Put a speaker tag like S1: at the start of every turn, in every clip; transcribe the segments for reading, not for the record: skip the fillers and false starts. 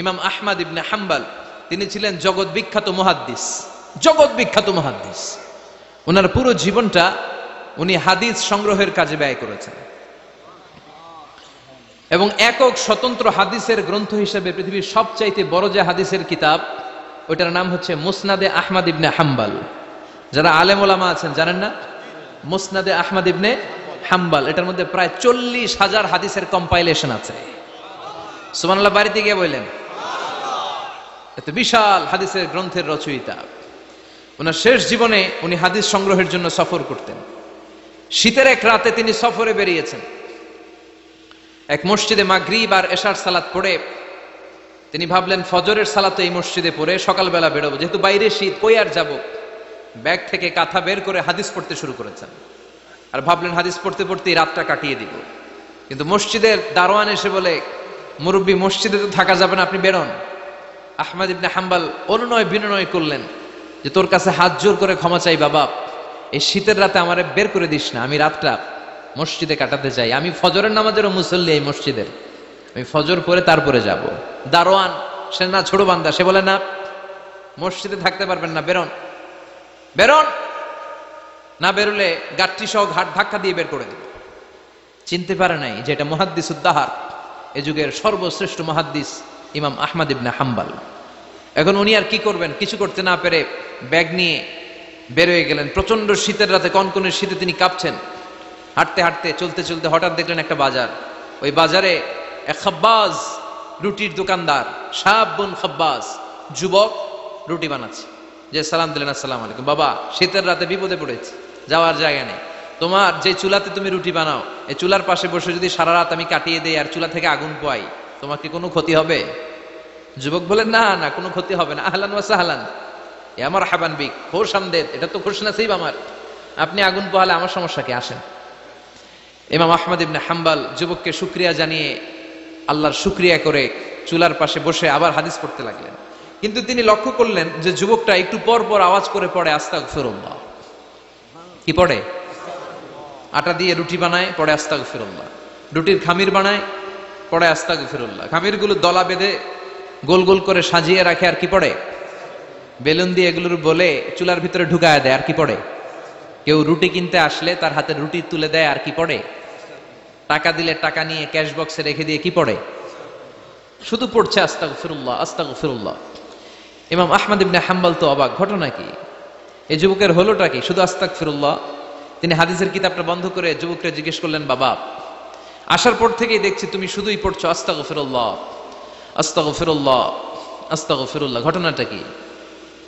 S1: ইমাম আহমদ ইবনে হাম্বল তিনি ছিলেন জগৎ বিখ্যাত মুহাদ্দিস, জগৎ বিখ্যাত মুহাদ্দিস। ওনার পুরো জীবনটা উনি হাদিস সংগ্রহের কাজে ব্যয় করেছেন এবং একক স্বতন্ত্র হাদিসের গ্রন্থ হিসেবে পৃথিবীর সবচাইতে বড় যে হাদিসের কিতাব ওইটার নাম হচ্ছে মুসনাদে আহমদ ইবনে হাম্বল। যারা আলেম ওলামা আছেন জানেন না, মুসনাদে আহমদ ইবনে হাম্বল, এটার মধ্যে প্রায় 40,000 হাদিসের কম্পাইলেশন আছে। সুবহানাল্লাহ বাড়িতে গিয়ে বললেন, এত বিশাল হাদিসের গ্রন্থের রচয়িতা। ওনার শেষ জীবনে উনি হাদিস সংগ্রহের জন্য সফর করতেন। শীতের এক রাতে তিনি সফরে বেরিয়েছেন। এক মসজিদে মাগরিব আর এশার সালাত পড়ে তিনি ভাবলেন ফজরের সালাত এই মসজিদে পড়ে সকালবেলা বেরোবো, যেহেতু বাইরে শীত, কই আর যাব। ব্যাগ থেকে কাঁথা বের করে হাদিস পড়তে শুরু করেছেন আর ভাবলেন হাদিস পড়তে পড়তে রাতটা কাটিয়ে দিব। কিন্তু মসজিদের দারোয়ান এসে বলে, মুরব্বী মসজিদে তো থাকা যাবে না, আপনি বেরোন। আহমদ ইবনে হাম্বল অনুনয় বিনয় করলেন যে তোর কাছে হাত জোর করে ক্ষমা চাই বাবা, এই শীতের রাতে আমারে বের করে দিস না, আমি রাতটা মসজিদে কাটাতে চাই, আমি ফজরের নামাজেরও মুসল্লি এই মসজিদের, আমি ফজর পরে তারপরে যাব। দারোয়ান সে না ছোট বান্দা, সে বলে না মসজিদে থাকতে পারবেন না, বেরোন বেরোন, না বেরোলে গাঠটি সহ ঘাট ধাক্কা দিয়ে বের করে দেব। চিনতে পারে নাই যে এটা মুহাদ্দিস উদ্দাহার, এ যুগের সর্বশ্রেষ্ঠ মুহাদ্দিস ইমাম আহমদ ইবনে হাম্বল। এখন উনি আর কি করবেন, কিছু করতে না পেরে ব্যাগ নিয়ে বের হয়ে গেলেন। প্রচন্ড শীতের রাতে, কনকনের শীতে তিনি কাঁপছেন। হাঁটতে হাঁটতে চলতে চলতে হঠাৎ দেখলেন একটা বাজার। ওই বাজারে এক খাব্বাজ, রুটির দোকানদার, শাবুন খাব্বাজ, যুবক রুটি বানাচ্ছে। যে সালাম দিলেন, আসসালামু আলাইকুম। বাবা, শীতের রাতে বিপদে পড়েছি, যাওয়ার জায়গা নেই, তোমার যে চুলাতে তুমি রুটি বানাও এই চুলার পাশে বসে যদি সারা রাত আমি কাটিয়ে দেই আর চুলা থেকে আগুন পোয়াই, তোমার কি কোনো ক্ষতি হবে? যুবক বলেন, না না, কোনো ক্ষতি হবে না। আহলান ওয়া সাহলান, এ আমার হাবান বিক, খোশ আমদেদ, এটা তো খুশ নসিব আমার, আপনি আগুন পোহালে আমার সমস্যা কি, আসেন। ইমাম আহমদ ইবনে হাম্বল যুবককে শুকরিয়া জানিয়ে আল্লাহর শুকরিয়া করে চুলার পাশে বসে আবার হাদিস পড়তে লাগলেন। কিন্তু তিনি লক্ষ্য করলেন যে যুবকটা একটু পর পর আওয়াজ করে পড়ে আস্তাগফিরুল্লাহ। কি পড়ে? আটা দিয়ে রুটি বানায়, পড়ে আস্তাগফিরুল্লাহ। রুটির খামির বানায়, পড়ে আস্তাগফিরুল্লাহ। খামিরগুলো দলা বেঁধে গোল গোল করে সাজিয়ে রাখে, আর কি পড়ে? বেলুন দিয়ে এগুলোর বলে চুলার ভিতরে ঢুকায় দেয়, আর কি পড়ে? কেউ রুটি কিনতে আসলে তার হাতে রুটি তুলে দেয়, আর কি পড়ে? টাকা দিলে টাকা নিয়ে ক্যাশ বক্সে রেখে দিয়ে কি পড়ে? শুধু পড়ছে আস্তাগফিরুল্লাহ আস্তাগফিরুল্লাহ। ইমাম আহমদ ইবনে হাম্বল তো অবাক, ঘটনা কি, এই যুবকের হলোটা কি? শুধু আস্তাগফিরুল্লাহ। তিনি হাদিসের কিতাবটা বন্ধ করে যুবককে জিজ্ঞেস করলেন, বাবা, আসার পর থেকেই দেখছি তুমি শুধুই পড়ছো আস্তাগফিরুল্লাহ আস্তাগফিরুল্লাহ আস্তাগফিরুল্লাহ, ঘটনাটা কি?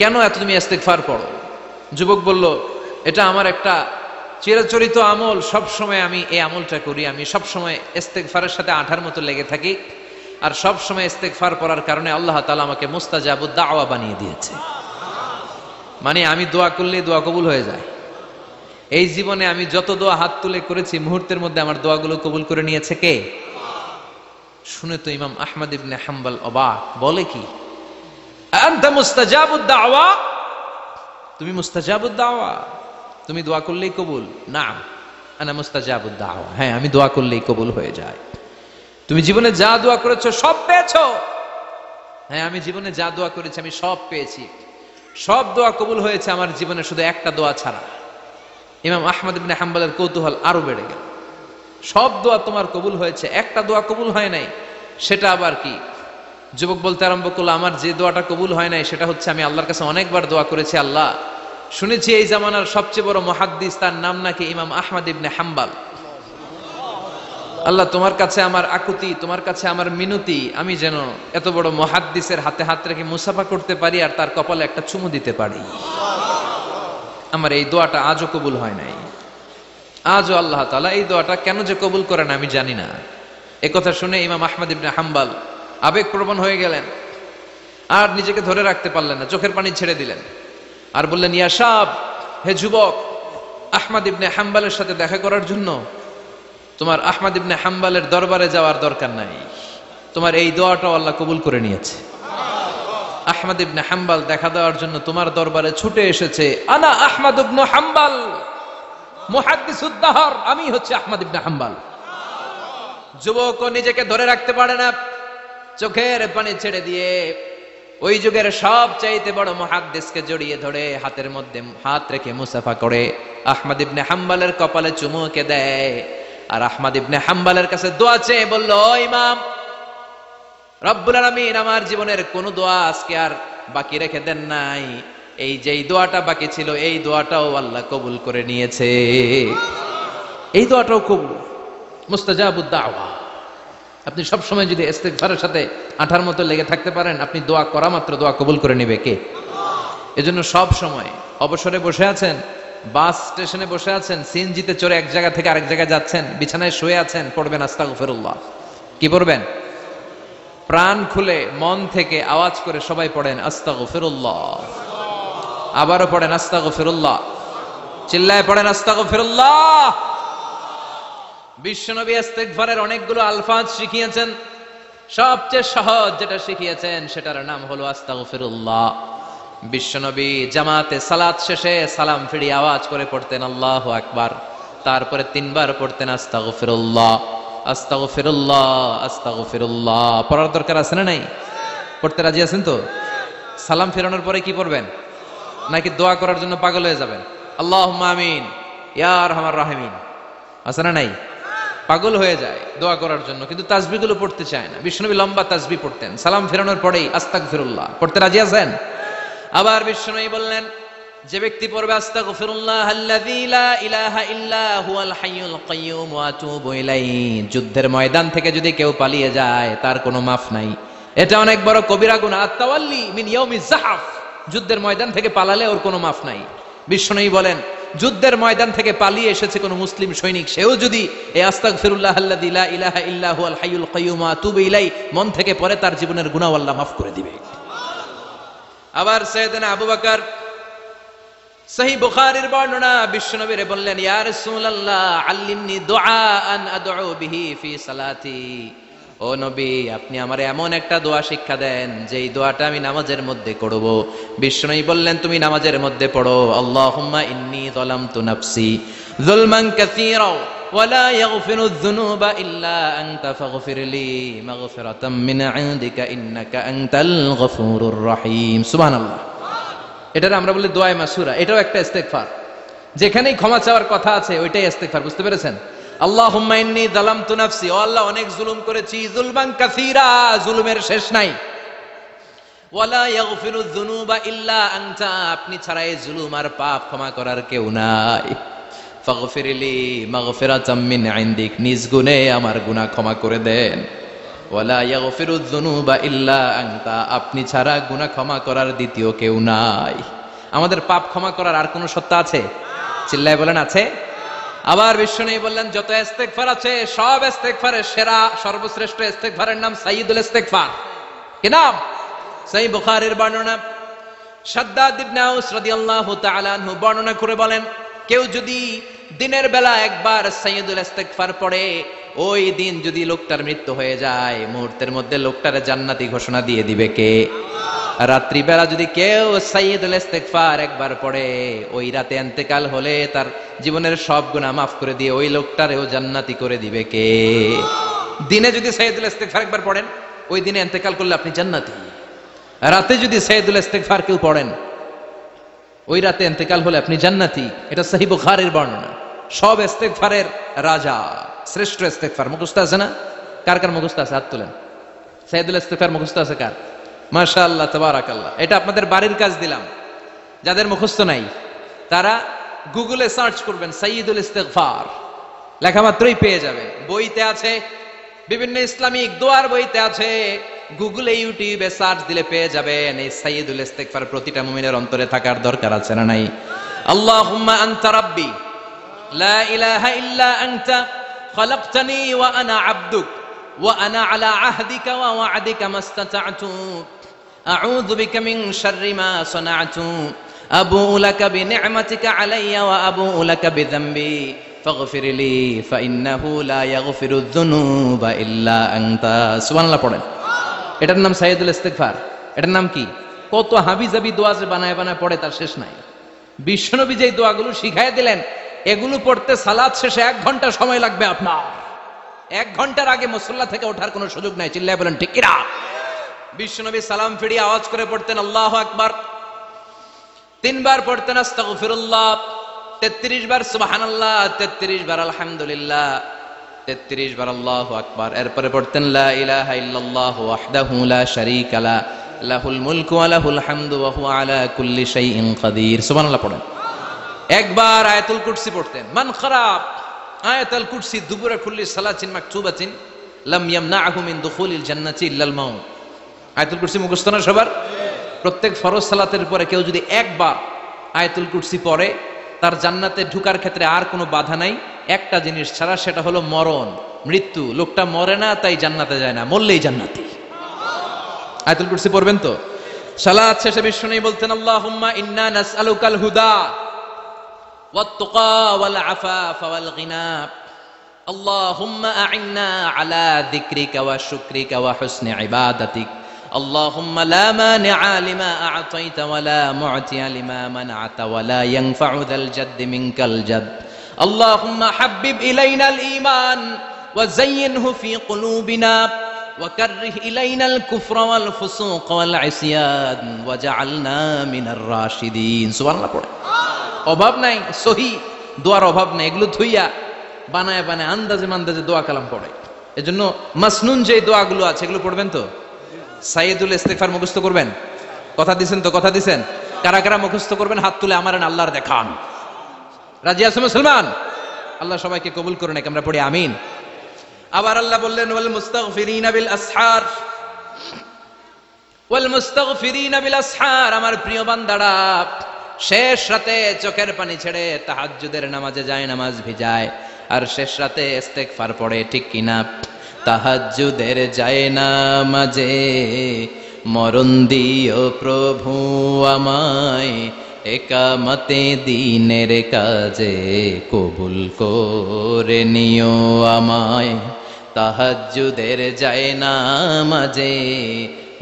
S1: কেন এত তুমি ইস্তেগফার পড়ো? যুবক বলল, এটা আমার একটা চিরাচরিত আমল, সব সময় আমি এই আমলটা করি, আমি সব সময় ইস্তেগফারের সাথে আঠার মতো লেগে থাকি, আর সব সময় ইস্তেগফার পড়ার কারণে আল্লাহ তাআলা আমাকে মুস্তাজাবুদ দাওয়া বানিয়ে দিয়েছে। মানে আমি দোয়া করলে দোয়া কবুল হয়ে যায়। এই জীবনে আমি যত দোয়া হাত তুলে করেছি, মুহূর্তের মধ্যে আমার দোয়াগুলো কবুল করে নিয়েছে কে? শুনে তো ইমাম আহমদ ইবনে হাম্বল অবাক, বলে কি, আনতা মুস্তাজাবুদ দাওয়া, তুমি মুস্তাজাবুদ দাওয়া, তুমি দোয়া করলেই কবুল? না, আনা মুস্তাজাবুদ দাওয়া, হ্যাঁ আমি দোয়া করলেই কবুল হয়ে যায়। তুমি জীবনে যা দোয়া করেছো সব পেয়েছো? হ্যাঁ আমি জীবনে যা দোয়া করেছি আমি সব পেয়েছি, সব দোয়া কবুল হয়েছে আমার জীবনে, শুধু একটা দোয়া ছাড়া। ইমাম আহমদ ইবনে হাম্বলের কৌতূহল আরো বেড়ে গেল। সব দোয়া তোমার কবুল হয়েছে, একটা দোয়া কবুল হয় নাই, সেটা আবার কি? যুবক বলতে আরম্ভ করলো, আমার যে দোয়াটা কবুল হয় নাই সেটা হচ্ছে আমি আল্লাহর কাছে অনেকবার দোয়া করেছি, আল্লাহ শুনেছি এই জামানার সবচেয়ে বড় মুহাদ্দিস, তার নাম নাকি ইমাম আহমদ ইবনে হাম্বল। আল্লাহ তোমার কাছে আমার আকুতি, তোমার কাছে আমার মিনতি, আমি যেন এত বড় মুহাদ্দিসের হাতে হাত রেখে মুসাফা করতে পারি আর তার কপালে একটা চুমু দিতে পারি। আমার এই দোয়াটা আজও কবুল হয় নাই, আজও আল্লাহ তাআলা এই দোয়াটা কেন যে কবুল করে না আমি জানি না। একথা শুনে ইমাম আহমদ ইবনে হাম্বল আবেগপ্রবণ হয়ে গেলেন, আর নিজেকে ধরে রাখতে পারলেন না, চোখের পানি ছেড়ে দিলেন আর বললেন, ইয়া শাব, হে যুবক, আহমদ ইবনে হাম্বলের সাথে দেখা করার জন্য তোমার আহমদ ইবনে হাম্বলের দরবারে যাওয়ার দরকার নাই, তোমার এই দোয়াটাও আল্লাহ কবুল করে নিয়েছে। আহমদ ইবনে হাম্বল দেখা দেওয়ার জন্য তোমার দরবারে ছুটে এসেছে। আনা আহমদ ইবনে হাম্বল মুহাদ্দিসুদ দাহর, আমি হচ্ছে আহমদ ইবনে হাম্বল। যুবক নিজেকে ধরে রাখতে পারে না, চোখের পানি ছেড়ে দিয়ে ওই যুগের সবচাইতে বড় মুহাদ্দিসকে জড়িয়ে ধরে হাতের মধ্যে হাত রেখে মুসাফা করে আহমদ ইবনে হাম্বলের কপালে চুমুকে দেয়। আর আহমদ ইবনে হাম্বলের কাছে দোয়া চেয়ে বলল, ও ইমাম, রব্বুল আলামিন আমার জীবনের কোন দোয়া আজকে আর বাকি রেখে দেন নাই। এই যেই দোয়াটা বাকি ছিল এই দোয়াটাও আল্লাহ কবুল করে নিয়েছে। এই দোয়াটাও কবুল, মুস্তাজাবুদ দাওয়া। আপনি সব সময় যদি ইস্তিগফারের সাথে আঠার মতো লেগে থাকতে পারেন, আপনি দোয়া করা মাত্র দোয়া কবুল করে নেবে কে? এজন্য সব সময় অবসরে বসে আছেন, বাস স্টেশনে বসে আছেন, সিএনজিতে চড়ে এক জায়গা থেকে আরেক জায়গায় যাচ্ছেন, বিছানায় শুয়ে আছেন, পড়বেন আস্তাগফিরুল্লাহ। কি পড়বেন? প্রাণ খুলে মন থেকে আওয়াজ করে সবাই পড়েন আস্তাগফিরুল্লাহ। আবারও পড়েন আস্তাগফিরুল্লাহ, চিল্লায় পড়েন আস্তাগফিরুল্লাহ। বিশ্বনবী ইস্তিগফারের অনেকগুলো আলফাজ শিখিয়েছেন। সবচেয়ে সহজ যেটা শিখিয়েছেন সেটার নাম হলো আস্তাগফিরুল্লাহ। বিশ্বনবী জামাতে সালাত শেষে সালাম ফিরিয়ে আওয়াজ করে পড়তেন আল্লাহু আকবার, তারপরে 3 বার পড়তেন আস্তাগফিরুল্লাহ, আস্তাগফিরুল্লাহ, আস্তাগফিরুল্লাহ। পড়ার দরকার আছে না নাই? পড়তে রাজি আছেন তো? সালাম ফেরানোর পরে কি পড়বেন? নাকি দোয়া করার জন্য পাগল হয়ে যাবেন? আল্লাহুম্মা আমিন ইয়া আরহামার রাহিমিন আছে না নাই? পাগল হয়ে যায় দোয়া করার জন্য, কিন্তু তাসবিহগুলো পড়তে চায় না। বিশ্বনবী লম্বা তাসবিহ পড়তেন, সালাম ফেরানোর পরেই আস্তাগফিরুল্লাহ। পড়তে রাজি আছেন? আবার বিশ্বনবী বললেন, যে ব্যক্তি পড়বে আস্তাগফিরুল্লাহ আল্লাযী লা ইলাহা ইল্লা হুয়াল হাইয়ুল কাইয়্যুম ওয়া আতুবু ইলাইহি, যুদ্ধের ময়দান থেকে যদি কেউ পালিয়ে যায় তার কোনো মাফ নাই। এটা অনেক বড় কবিরা গুনাহ। আত-তাওয়াল্লি মিন ইয়াউমিজ যাহফ, যুদ্ধের ময়দান থেকে পালালে ওর কোনো মাফ নাই। বিশ্বনবী বলেন, যুদ্ধের ময়দান থেকে পালিয়ে এসেছে কোন মুসলিম সৈনিক, সেও যদি এই আস্তাগফিরুল্লাহ আল্লাযী লা ইলাহা ইল্লা হুয়াল হাইয়ুল কাইয়্যুম ওয়া আতুবু ইলাইহি মন থেকে পড়ে, তার জীবনের গুনাহ আল্লাহ মাফ করে দিবে। আবার সাইয়েদনা আবু বকর, সহিহ বুখারীর বর্ণনা, বিশ্বনবীরে বললেন, ইয়া রাসূলুল্লাহ আল্লিমনি দুআআন আদউ বিহি ফি সালাতি। ও নবী, আপনি আমারে এমন একটা দোয়া শিক্ষা দেন যেই দোয়াটা আমি নামাজের মধ্যে করব। বিশ্বনবী বললেন, তুমি নামাজের মধ্যে পড়ো, আল্লাহুম্মা ইন্নী যালামতু নাফসি যুলমান কাসীরা ওয়া লা ইয়াগফিরুয যুনুবা ইল্লা আনতা ফাগফিরলি মাগফিরাতাম মিন ইনদিকা ইন্নাকা আনতাল গফুরুর রহিম। সুবহানাল্লাহ। এটারে আমরা বলি দোয়া মাসুরা। এটাও একটা ইস্তিগফার, যেখানেই ক্ষমা চাওয়ার কথা আছে ওইটাই ইস্তিগফার। বুঝতে পেরেছেন? আল্লাহুম্মা ইন্নী যালামতু নাফসি, ও আল্লাহ অনেক জুলুম করেছি, যুলমান কাসীরা, জুলুমের শেষ নাই। ওয়া লা ইয়াগফিরুয যুনুবা ইল্লা আনতা, আপনি ছাড়া এই জুলুম আর পাপ ক্ষমা করার কেউ নাই। ফাগফিরলি মাগফিরাতাম মিন ইনদিক, নিজ গুণে আমার গুনাহ ক্ষমা করে দেন। ওয়া লা ইয়াগফিরুয যুনুবা ইল্লা আনতা, আপনি ছাড়া গুনাহ ক্ষমা করার দ্বিতীয় কেউ নাই। আমাদের পাপ ক্ষমা করার আর কোন সত্তা আছে? চিল্লায় বলেন আছে? আবার বিশ্বনবী বললেন, যত ইস্তিগফার আছে সব ইস্তিগফারের সেরা সর্বশ্রেষ্ঠ ইস্তিগফারের নাম সাইয়্যিদুল ইস্তিগফার। কি নাম? সহিহ বুখারীর বর্ণনা, শাদ্দাদ ইবনে আউস রাদিয়াল্লাহু তাআলা আনহু বর্ণনা করে বলেন, কেউ যদি দিনের বেলা একবার সাইয়্যিদুল ইস্তিগফার পড়ে, ওই দিন যদি লোকটার মৃত্যু হয়ে যায়, মুহূর্তের মধ্যে লোকটার জান্নাতি ঘোষণা দিয়ে দিবে কে? রাত্রি বেলা যদি কেউ সাইয়্যিদুল ইস্তিগফার একবার পড়ে, ওই রাতে ইন্তেকাল হলে তার জীবনের সব গুনাহ মাফ করে দিয়ে ওই লোকটারেও জান্নাতি করে দিবে কে? দিনে যদি সাইয়্যিদুল ইস্তিগফার একবার পড়েন, ওই দিনে ইন্তেকাল করলে আপনি জান্নাতি। রাতে যদি সাইয়্যিদুল ইস্তিগফার কেউ পড়েন, ওই রাতে ইন্তেকাল হলে আপনি জান্নাতি। এটা সহিহ বুখারীর বর্ণনা। সব ইস্তিগফারের রাজা, শ্রেষ্ঠ ইস্তিগফার। মুখস্থ আছে না? কার কার মুখস্থ আছে? হাত তুলেন। সাইয়্যিদুল ইস্তিগফার মুখস্থ আছে কার? মাশাআল্লাহ, তাবারাকাল্লাহ। এটা আপনাদের বাড়ির কাজ দিলাম। যাদের মুখস্থ নাই তারা গুগলে সার্চ করবেন সাইয়্যিদুল ইস্তিগফার, লেখা মাত্রই পেয়ে যাবেন। বইতে আছে, বিভিন্ন ইসলামিক দোয়ার বইতে আছে, গুগলে ইউটিউবে সার্চ দিলে পেয়ে যাবেন। এই সাইয়্যিদুল ইস্তিগফার প্রতিটা মুমিনের অন্তরে থাকার দরকার আছে না নাই? আল্লাহুম্মা আনতা রাব্বি লা ইলাহা ইল্লা আনতা খালাকতানি ওয়া আনা আবদুক ওয়া আনা আলা আহদিকা ওয়া ওয়া'দিকা মাস্তাতা'তু আউযু বিকা মিন শাররি মা সানা'তু আবু'ু লাকা বিনি'মাতিকা আলাইয়া ওয়া আবু'ু লাকা বিযামবি ফাগফিরলি ফাইন্নাহু লা ইয়াগফিরুয যুনুবা ইল্লা আনতা। সুবহানাল্লাহ পড়েন। এটার নাম সাইয়্যিদুল ইস্তিগফার। এটার নাম কি? কত হাবিজাবি দোয়া যে বানায় বানায় পড়ে তার শেষ নাই। বিশ্বনবী যেই দোয়াগুলো শিখাই দিলেন, এগুলো পড়তে সালাত শেষে 1 ঘন্টা সময় লাগবে আপনার। 1 ঘন্টার আগে মুসল্লা থেকে ওঠার কোনো সুযোগ নাই। চিল্লায় বলেন ঠিক কিনা? বিশ্বনবী সালাম ফিরিয়ে আওয়াজ করে পড়তেন আল্লাহু আকবার, 3 বার পড়তেন আস্তাগফিরুল্লাহ, 33 বার সুবহানাল্লাহ, 33 বার আলহামদুলিল্লাহ, 33 বার আল্লাহু আকবার। এরপরে পড়তেন লা ইলাহা ইল্লাল্লাহ ওয়াহদাহু লা শারীকা লা, লাহুল মুলকু ওয়া লাহুল হামদু ওয়া হুয়া আলা কুল্লি শাইইন কাদির। সুবহানাল্লাহ পড়েন। একবার আয়াতুল কুরসি পড়তেন। মান খারাপ আয়াতুল কুরসি দুবুরা কুল্লি সালাতিন মাকতুবাতিন লাম ইয়ামনাহু মিন দুখুলিল জান্নাতি ইল্লাল মাউত। আয়াতুল কুরসি মুখস্থ না সবার? প্রত্যেক ফরজ সালাতের পরে কেউ যদি একবার আয়াতুল কুরসি পড়ে, তার জান্নাতে ঢোকার ক্ষেত্রে আর কোনো বাধা নাই, একটা জিনিস ছাড়া, সেটা হলো মরণ, মৃত্যু। লোকটা মরে না তাই জান্নাতে যায় না, মরলেই জান্নাতি। আয়াতুল কুরসি পড়বেন তো? সালাত শেষে বিশ্বনবী বলতেন আল্লাহুম্মা ইন্না নাসআলুকাল হুদা ওয়াত তুকা ওয়াল আফাফা ওয়াল গিনা, আল্লাহুম্মা আ'ইন্না আলা যিকরিকা ওয়া শুকরিকা ওয়া হুসনি ইবাদাতিক, আল্লাহুম্মা লা মানিআ লিমা আ'তাইতা ওয়া লা মু'তিয়া লিমা মানআতা ওয়া লা ইয়ানফা'ু যাল জাদ্দি মিনকাল জাদ, আল্লাহুম্মা হাব্বিব ইলাইনাল ঈমান ওয়া যায়্যিনহু ফি কুলুবিনা ওয়া কাররিহ ইলাইনাল কুফরা ওয়াল ফুসুক ওয়াল ইসয়ান ওয়াজআলনা মিনার রাশিদিন। সুবহানাল্লাহ পড়ে। অভাব নাই, সহি দোয়ার অভাব নাই, এগুলো থুইয়া বানায় বানায় আন্দাজে মান্দাজে দোয়া কালাম পড়ে। এজন্য মাসনুন যে দোয়াগুলো আছে এগুলো পড়বেন তো? সাইয়্যিদুল ইস্তিগফার মুখস্থ করবেন? কথা দিছেন তো? কথা দিছেন? কারা কারা মুখস্থ করবেন হাত তুলে আমারেন আল্লাহর দেখান। রাজি আছে মুসলমান? আল্লাহ সবাইকে কবুল করুন, আমরা পড়ি আমিন। আবার আল্লাহ বললেন ওয়াল মুস্তাগফিরিনা বিল আসহার, ওয়াল মুস্তাগফিরিনা বিল আসহার। আমার প্রিয় বান্দারা শেষ রাতে চোখের পানি ছেড়ে তাহাজ্জুদের নামাজে যায়, নামাজ ভিজায়, আর শেষ রাতে ইস্তেগফার পড়ে, ঠিক কিনা? তাহাজ্জুদের যায় নামাজে মরণ দিও প্রভু আমায়, একামতে দিনের কাজে কবুল করে নিও আমায়। তাহাজ্জুদের যায় নামাজে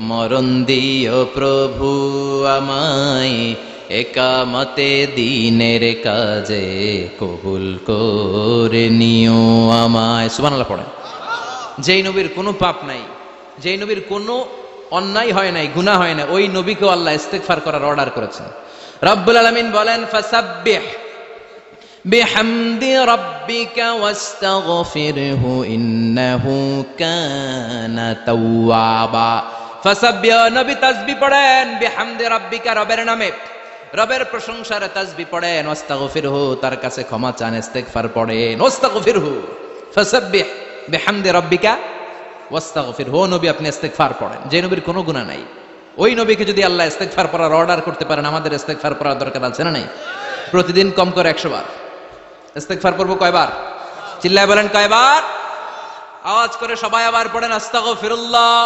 S1: মরণ দিও প্রভু আমায়, একামতে দিনের কাজে কবুল করে নিও আমায়। সুবহানাল্লাহ পড়েন। যেই নবীর কোনো পাপ নাই, যেই নবীর কোনো অন্যায় হয় নাই, গুনাহ হয় না, ওই নবীকেও আল্লাহ ইস্তিগফার করার অর্ডার করেছেন। রব্বুল আলামিন বলেন ফাসাব্বিহ বিহামদি রাব্বিকা ওয়াস্তাগফিরহু ইন্নাহু কানা তাওয়াবা। ফাসাব্বিহ, নবী তাসবিহ পড়েন, বিহামদি রাব্বিকা, রবের নামে, রবের প্রশংসার তাসবিহ পড়েন, ওয়াস্তাগফিরহু, তার কাছে ক্ষমা চান, ইস্তিগফার পড়েন। ওয়াস্তাগফিরহু, ফাসাব্বিহ বিহামদি রাব্বিকা ওয়াস্তাগফিরহু, নবী আপনি ইস্তিগফার পড়েন। যে নবীর কোনো গুনাহ নাই, ওই নবীকে যদি আল্লাহ ইস্তিগফার পড়ার অর্ডার করতে পারেন, আমাদের ইস্তিগফার পড়ার দরকার আছে না নাই? প্রতিদিন কম করে 100 বার ইস্তিগফার করব। কয়বার? চিল্লায় বলেন কয়বার? আওয়াজ করে সবাই আবার পড়েন আস্তাগফিরুল্লাহ,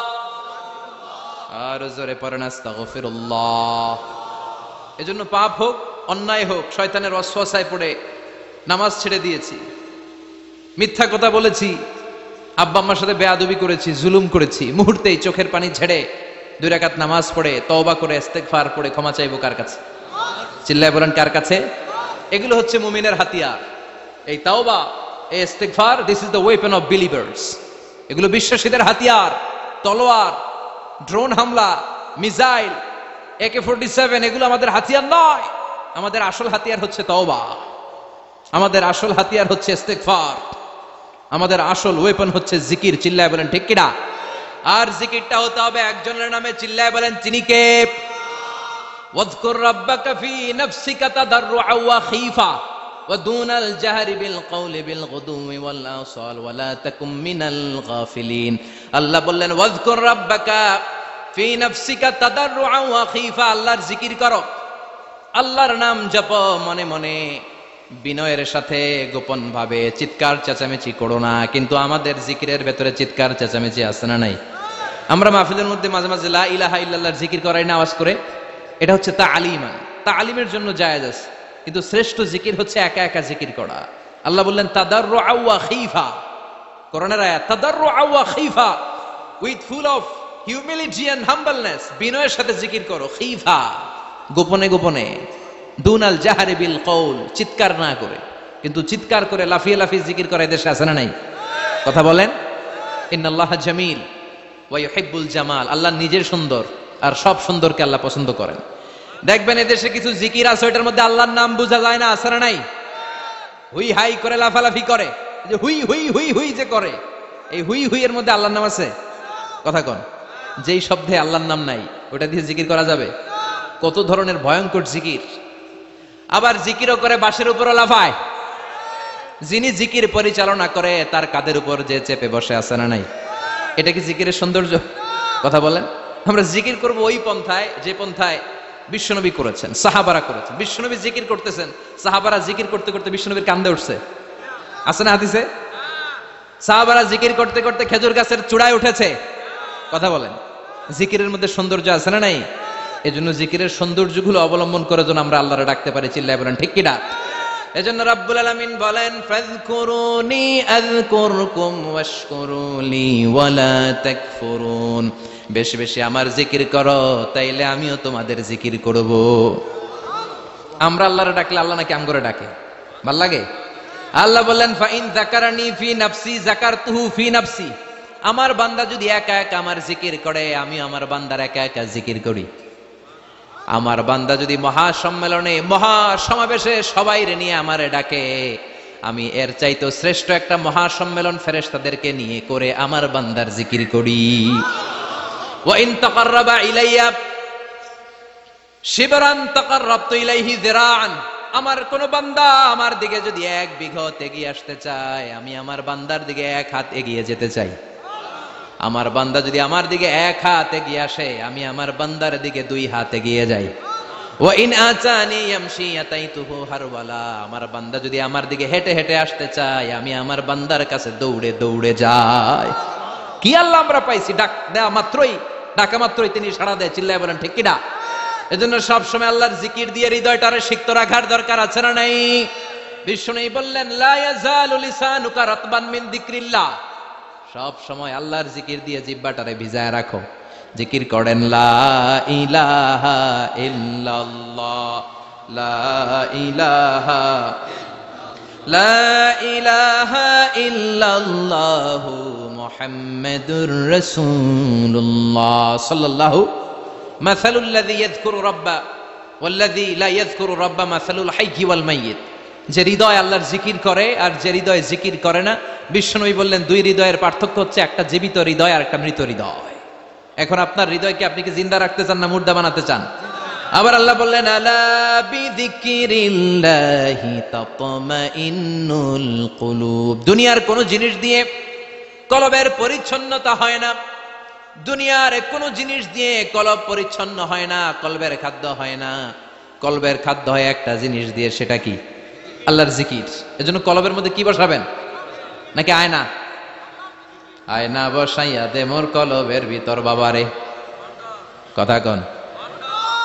S1: আর জোরে পড়েন আস্তাগফিরুল্লাহ। এজন্য পাপ হোক, অন্যায় হোক, শয়তানের ওয়াসওয়াসায় পড়ে নামাজ ছেড়ে দিয়েছি, মিথ্যা কথা বলেছি, আব্বা আম্মার সাথে বেয়াদবি করেছি, জুলুম করেছি, মুহূর্তেই চোখের পানি ঝেড়ে 2 রাকাত নামাজ পড়ে তওবা করে ইস্তিগফার পড়ে ক্ষমা চাইবো কার কাছে? চিল্লায় বলেন কার কাছে? এগুলো হচ্ছে মুমিনের হাতিয়ার। এই তাওবা, এই ইস্তিগফার, this is the weapon of believers. এগুলো বিশ্বাসীদের হাতিয়ার। তলোয়ার, ড্রোন হামলা, মিসাইল, AK-47 এগুলো আমাদের হাতিয়ার নয়। আমাদের আসল হাতিয়ার হচ্ছে তওবা, আমাদের আসল হাতিয়ার হচ্ছে ইস্তিগফার, আমাদের আসল ওয়েপন হচ্ছে জিকির। চিল্লায় বলেন ঠিক কিনা? আর জিকিরটা হতে হবে একজনের নামে। চিল্লায় বলেন তিনি কে? ওয়াযকুর রাব্বাকা ফি নাফসিকা তাদাররুআ ওয়া খীফা ওয়া দুনাল জাহরি বিল কওলি বিল গুদুমি ওয়াল আসাল ওয়া লা তাকুম মিনাল গাফিলিন। আল্লাহ বললেন ওয়াযকুর রাব্বাকা ফি নাফসিকা তাদাররুআ ওয়া খীফা, আল্লাহর জিকির করো, আল্লাহর নাম জপো মনে মনে, বিনয়ের সাথে, গোপন ভাবে, চিৎকার চেঁচামেচি করো না। কিন্তু আমাদের জিকিরের ভেতরে চিৎকার চেঁচামেচি আছে না নাই? আমরা মাহফিলের মধ্যে মাঝে মাঝে লা ইলাহা ইল্লাল্লাহর জিকির করাই না আওয়াজ করে, এটা হচ্ছে তালিমান, তালিমের জন্য জায়েজ আছে। কিন্তু শ্রেষ্ঠ জিকির হচ্ছে একা একা জিকির করা। আল্লাহ বললেন তাদাররুআ ওয়া খীফা, কোরআনের আয়াত, তাদাররুআ ওয়া খীফা, with full of humility and humbleness, বিনয়ের সাথে জিকির করো। খীফা, গোপনে গোপনে, দুনাল জাহারি বিল কওল, চিৎকার না করে। কিন্তু চিৎকার করে লাফিয়ে লাফিয়ে জিকির করে দেশে আছে না নাই? কথা বলেন। ইন্নাল্লাহা জামিল ওয়া ইউহিব্বুল জামাল, আল্লাহ নিজের সুন্দর আর সব সুন্দরকে আল্লাহ পছন্দ করেন। দেখবেন এদেশে কিছু জিকির আছে ওইটার মধ্যে আল্লাহর নাম বোঝা যায় না, আছে না নাই? হুই হাই করে লাফালাফি করে, যে হুই হুই হুই হুই যে করে, এই হুই হুই এর মধ্যে আল্লাহর নাম আছে? কথা কন। যেই শব্দে আল্লাহর নাম নাই ওটা দিয়ে জিকির করা যাবে? কত ধরনের ভয়ঙ্কর জিকির। আবার জিকিরও করে বাঁশের উপরও লাফায়। যিনি জিকির পরিচালনা করে তার কাঁধের উপর যে চেপে বসে, আছে না নাই? এটা কি জিকিরের সৌন্দর্য? কথা বলেন। আমরা জিকির করব ওই পন্থায় যে পন্থায় বিশ্বনবী করেছেন, সাহাবারা করেছেন। বিশ্বনবী জিকির করতেছেন, সাহাবারা জিকির করতে করতে বিশ্বনবীর কান্দে উঠছে, আছে না হাদিসে? সাহাবারা জিকির করতে করতে খেজুর গাছের চূড়ায় উঠেছে। কথা বলেন। জিকিরের মধ্যে সৌন্দর্য আছে না নাই? এজন্য জিকিরের সৌন্দর্যগুলো অবলম্বন করে যেন আমরা আল্লাহরে ডাকতে পারি। চিল্লায় বলেন ঠিক কিনা? এজন্য রাব্বুল আলামিন বলেন, ফাযকুরুনি আযকুরকুম ওয়াশকুরুলি ওয়ালা তাকফুরুন। বেশি বেশি আমার জিকির করো, তাইলে আমিও তোমাদের জিকির করব। আমরা আল্লাহরে ডাকলে আল্লাহ নাকি আমগরে ডাকে? ভাল লাগে? আল্লাহ বললেন, ফাইন যাকারানি ফি নাফসি যাকারতুহু ফি নাফসি। আমার বান্দা যদি একা একা আমার জিকির করে, আমি আমার বান্দার একা একা জিকির করি। আমার বান্দা যদি মহাসম্মেলনে মহাসমাবেশে সবাই নিয়ে আমারে ডাকে, আমি এর চাইতে শ্রেষ্ঠ একটা মহাসম্মেলন ফেরেশতাদেরকে নিয়ে করে আমার বান্দার জিকির করি। ওয়া ইন তাকাররাবা ইলাইয়া শিবরান তাকাররাবতু ইলাইহি যিরাআন। আমার কোন বান্দা আমার দিকে যদি 1 বিঘত এগিয়ে আসতে চায়, আমি আমার বান্দার দিকে 1 হাত এগিয়ে যেতে চাই। আমার বান্দা যদি আমার দিকে 1 হাত এগিয়ে আসে, আমি আমার বান্দার দিকে 2 হাত এগিয়ে যাই। ওয়া ইন আতানি ইয়ামশি আতাইতুহু হারওয়ালা। আমার বান্দা যদি আমার দিকে হেঁটে হেঁটে আসতে চায়, আমি আমার বান্দার কাছে দৌড়ে দৌড়ে যাই। কি আল্লাহ আমরা পাইছি, ডাক দেয়া মাত্রই, ডাকা মাত্রই তিনি সাড়া দেয়। চিল্লায় বলেন ঠিক কিনা? এজন্য সব সময় আল্লাহর জিকির দিয়ে হৃদয়টারে সিক্ত রাখার দরকার, আছে না নাই? বিষ্ণু বললেন, লা ইয়াজালু লিসানুকা রাতবান মিন যিকরিল্লাহ। সব সময় আল্লাহর জিকির দিয়ে জিহ্বাটারে ভিজায় রাখো। জিকির করেন, লা ইলাহা ইল্লাল্লাহ, লা ইলাহা, লা ইলাহা ইল্লাল্লাহু মুহাম্মাদুর রাসূলুল্লাহ সাল্লাল্লাহু। মাসালুল লাযী ইয়াযকুরু রাব্বা ওয়াল লাযী লা ইয়াযকুরু রাব্বা মাসালুল হাইয়্যি ওয়াল মাইয়িত। যে হৃদয় আল্লাহর জিকির করে আর যে হৃদয় জিকির করে না, বিশ্বনবী বললেন 2 হৃদয়ের পার্থক্য হচ্ছে একটা জীবিত হৃদয় আর একটা মৃত হৃদয়। এখন আপনার হৃদয়কে আপনি কি জিন্দা রাখতে চান না মুর্দা বানাতে চান? আবার আল্লাহ বললেন, আলা বিযিকিরিল্লাহি তাতমাইন্নুল কুলুব। দুনিয়ার কোন জিনিস দিয়ে কলবের পরিচ্ছন্নতা হয় না। দুনিয়ার কোন জিনিস দিয়ে কলব পরিচ্ছন্ন হয় না, কলবের খাদ্য হয় না। কলবের খাদ্য হয় একটা জিনিস দিয়ে, সেটা কি? আল্লাহর জিকির। এজন্য কলবের মধ্যে কি বসাবেন? নাকি আয়না? আয়না বসাইয়া দে মোর কলবের ভিতর বাবারে। কথা কন।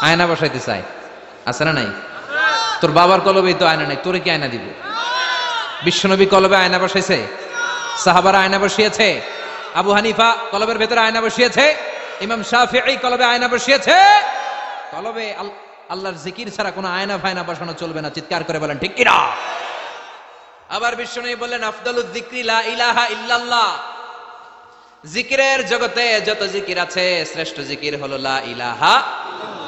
S1: আয়না বসাইতে চাই, আছে না নাই? তোর বাবার কলবেই তো আয়না নাই, তোরে কি আয়না দিব? বিশ্বনবী কলবে আয়না বসাইছে, সাহাবারা আয়না বসিয়েছে, আবু হানিফা কলবের ভেতরে আয়না বসিয়েছে, ইমাম শাফিঈ কলবে আয়না বসিয়েছে। কলবে আল্লাহর জিকির ছাড়া কোনো আয়না ফায়না বসানো চলবে না। চিৎকার করে বলেন ঠিক কিনা? আবার বিশ্বনবী বললেন, আফদালুয যিকরি লা ইলাহা ইল্লাল্লাহ। জিকিরের জগতে যত জিকির আছে, শ্রেষ্ঠ জিকির হলো লা ইলাহা ইল্লাল্লাহ।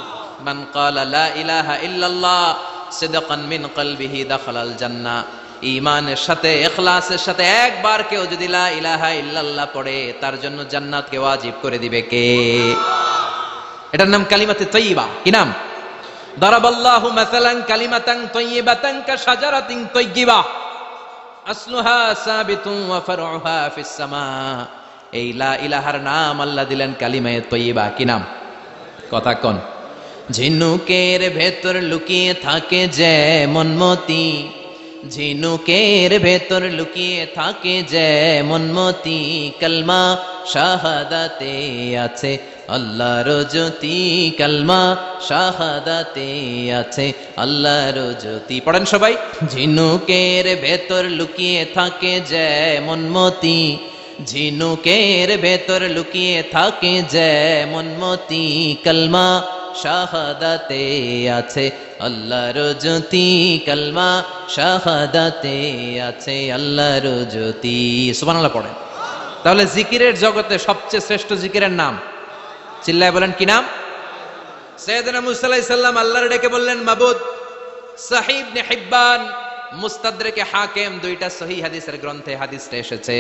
S1: মান ক্বালা লা ইলাহা ইল্লাল্লাহ সিদকান মিন কলবিহি দাখালাল জান্নাহ। ঈমানের সাথে, ইখলাসের সাথে একবার কেউ যদি লা ইলাহা ইল্লাল্লাহ পড়ে, তার জন্য জান্নাতকে ওয়াজিব করে দিবে কে? এটার নাম কালিমাতে তাইয়্যিবা। কি নাম? দারাবাল্লাহু মাসালান কালিমাতান তাইয়্যিবাতান কাশাজারাতিন তাইয়্যিবা আসলুহা সাবিতুন ওয়া ফারউহা ফিস সামা। এই লা ইলাহার নাম আল্লাহ দিলেন কালিমায়ে তাইয়্যিবা। কি নাম? কথা কোন। ঝিনুকের ভেতর লুকিয়ে থাকে যেমন মতি, ঝিনুকের ভেতর লুকিয়ে থাকে যেমন মতি, কালমা শাহাদাতে আছে আল্লাহর জ্যোতি, কালমা শাহাদাতে আছে আল্লাহর জ্যোতি। পড়েন সবাই। ঝিনুকের ভেতর লুকিয়ে থাকে যেমন মতি, ঝিনুকের ভেতর লুকিয়ে থাকে যেমন মতি, কালমা শাহাদাতে আছে আল্লাহর জ্যোতি, কালমা শাহাদাতে আছে আল্লাহর জ্যোতি। সুবহানাল্লাহ পড়েন। তাহলে জিকিরের জগতে সবচেয়ে শ্রেষ্ঠ জিকিরের নাম, চিল্লায় বলেন কি নাম? সাইয়েদনা মুসা আলাইহিস সালাম আল্লাহর ডেকে বললেন, মাবুদ। সহিহ ইবনে হিব্বান, মুস্তাদরেকে হাকিম, দুইটা সহিহ হাদিসের গ্রন্থে হাদিসটা এসেছে।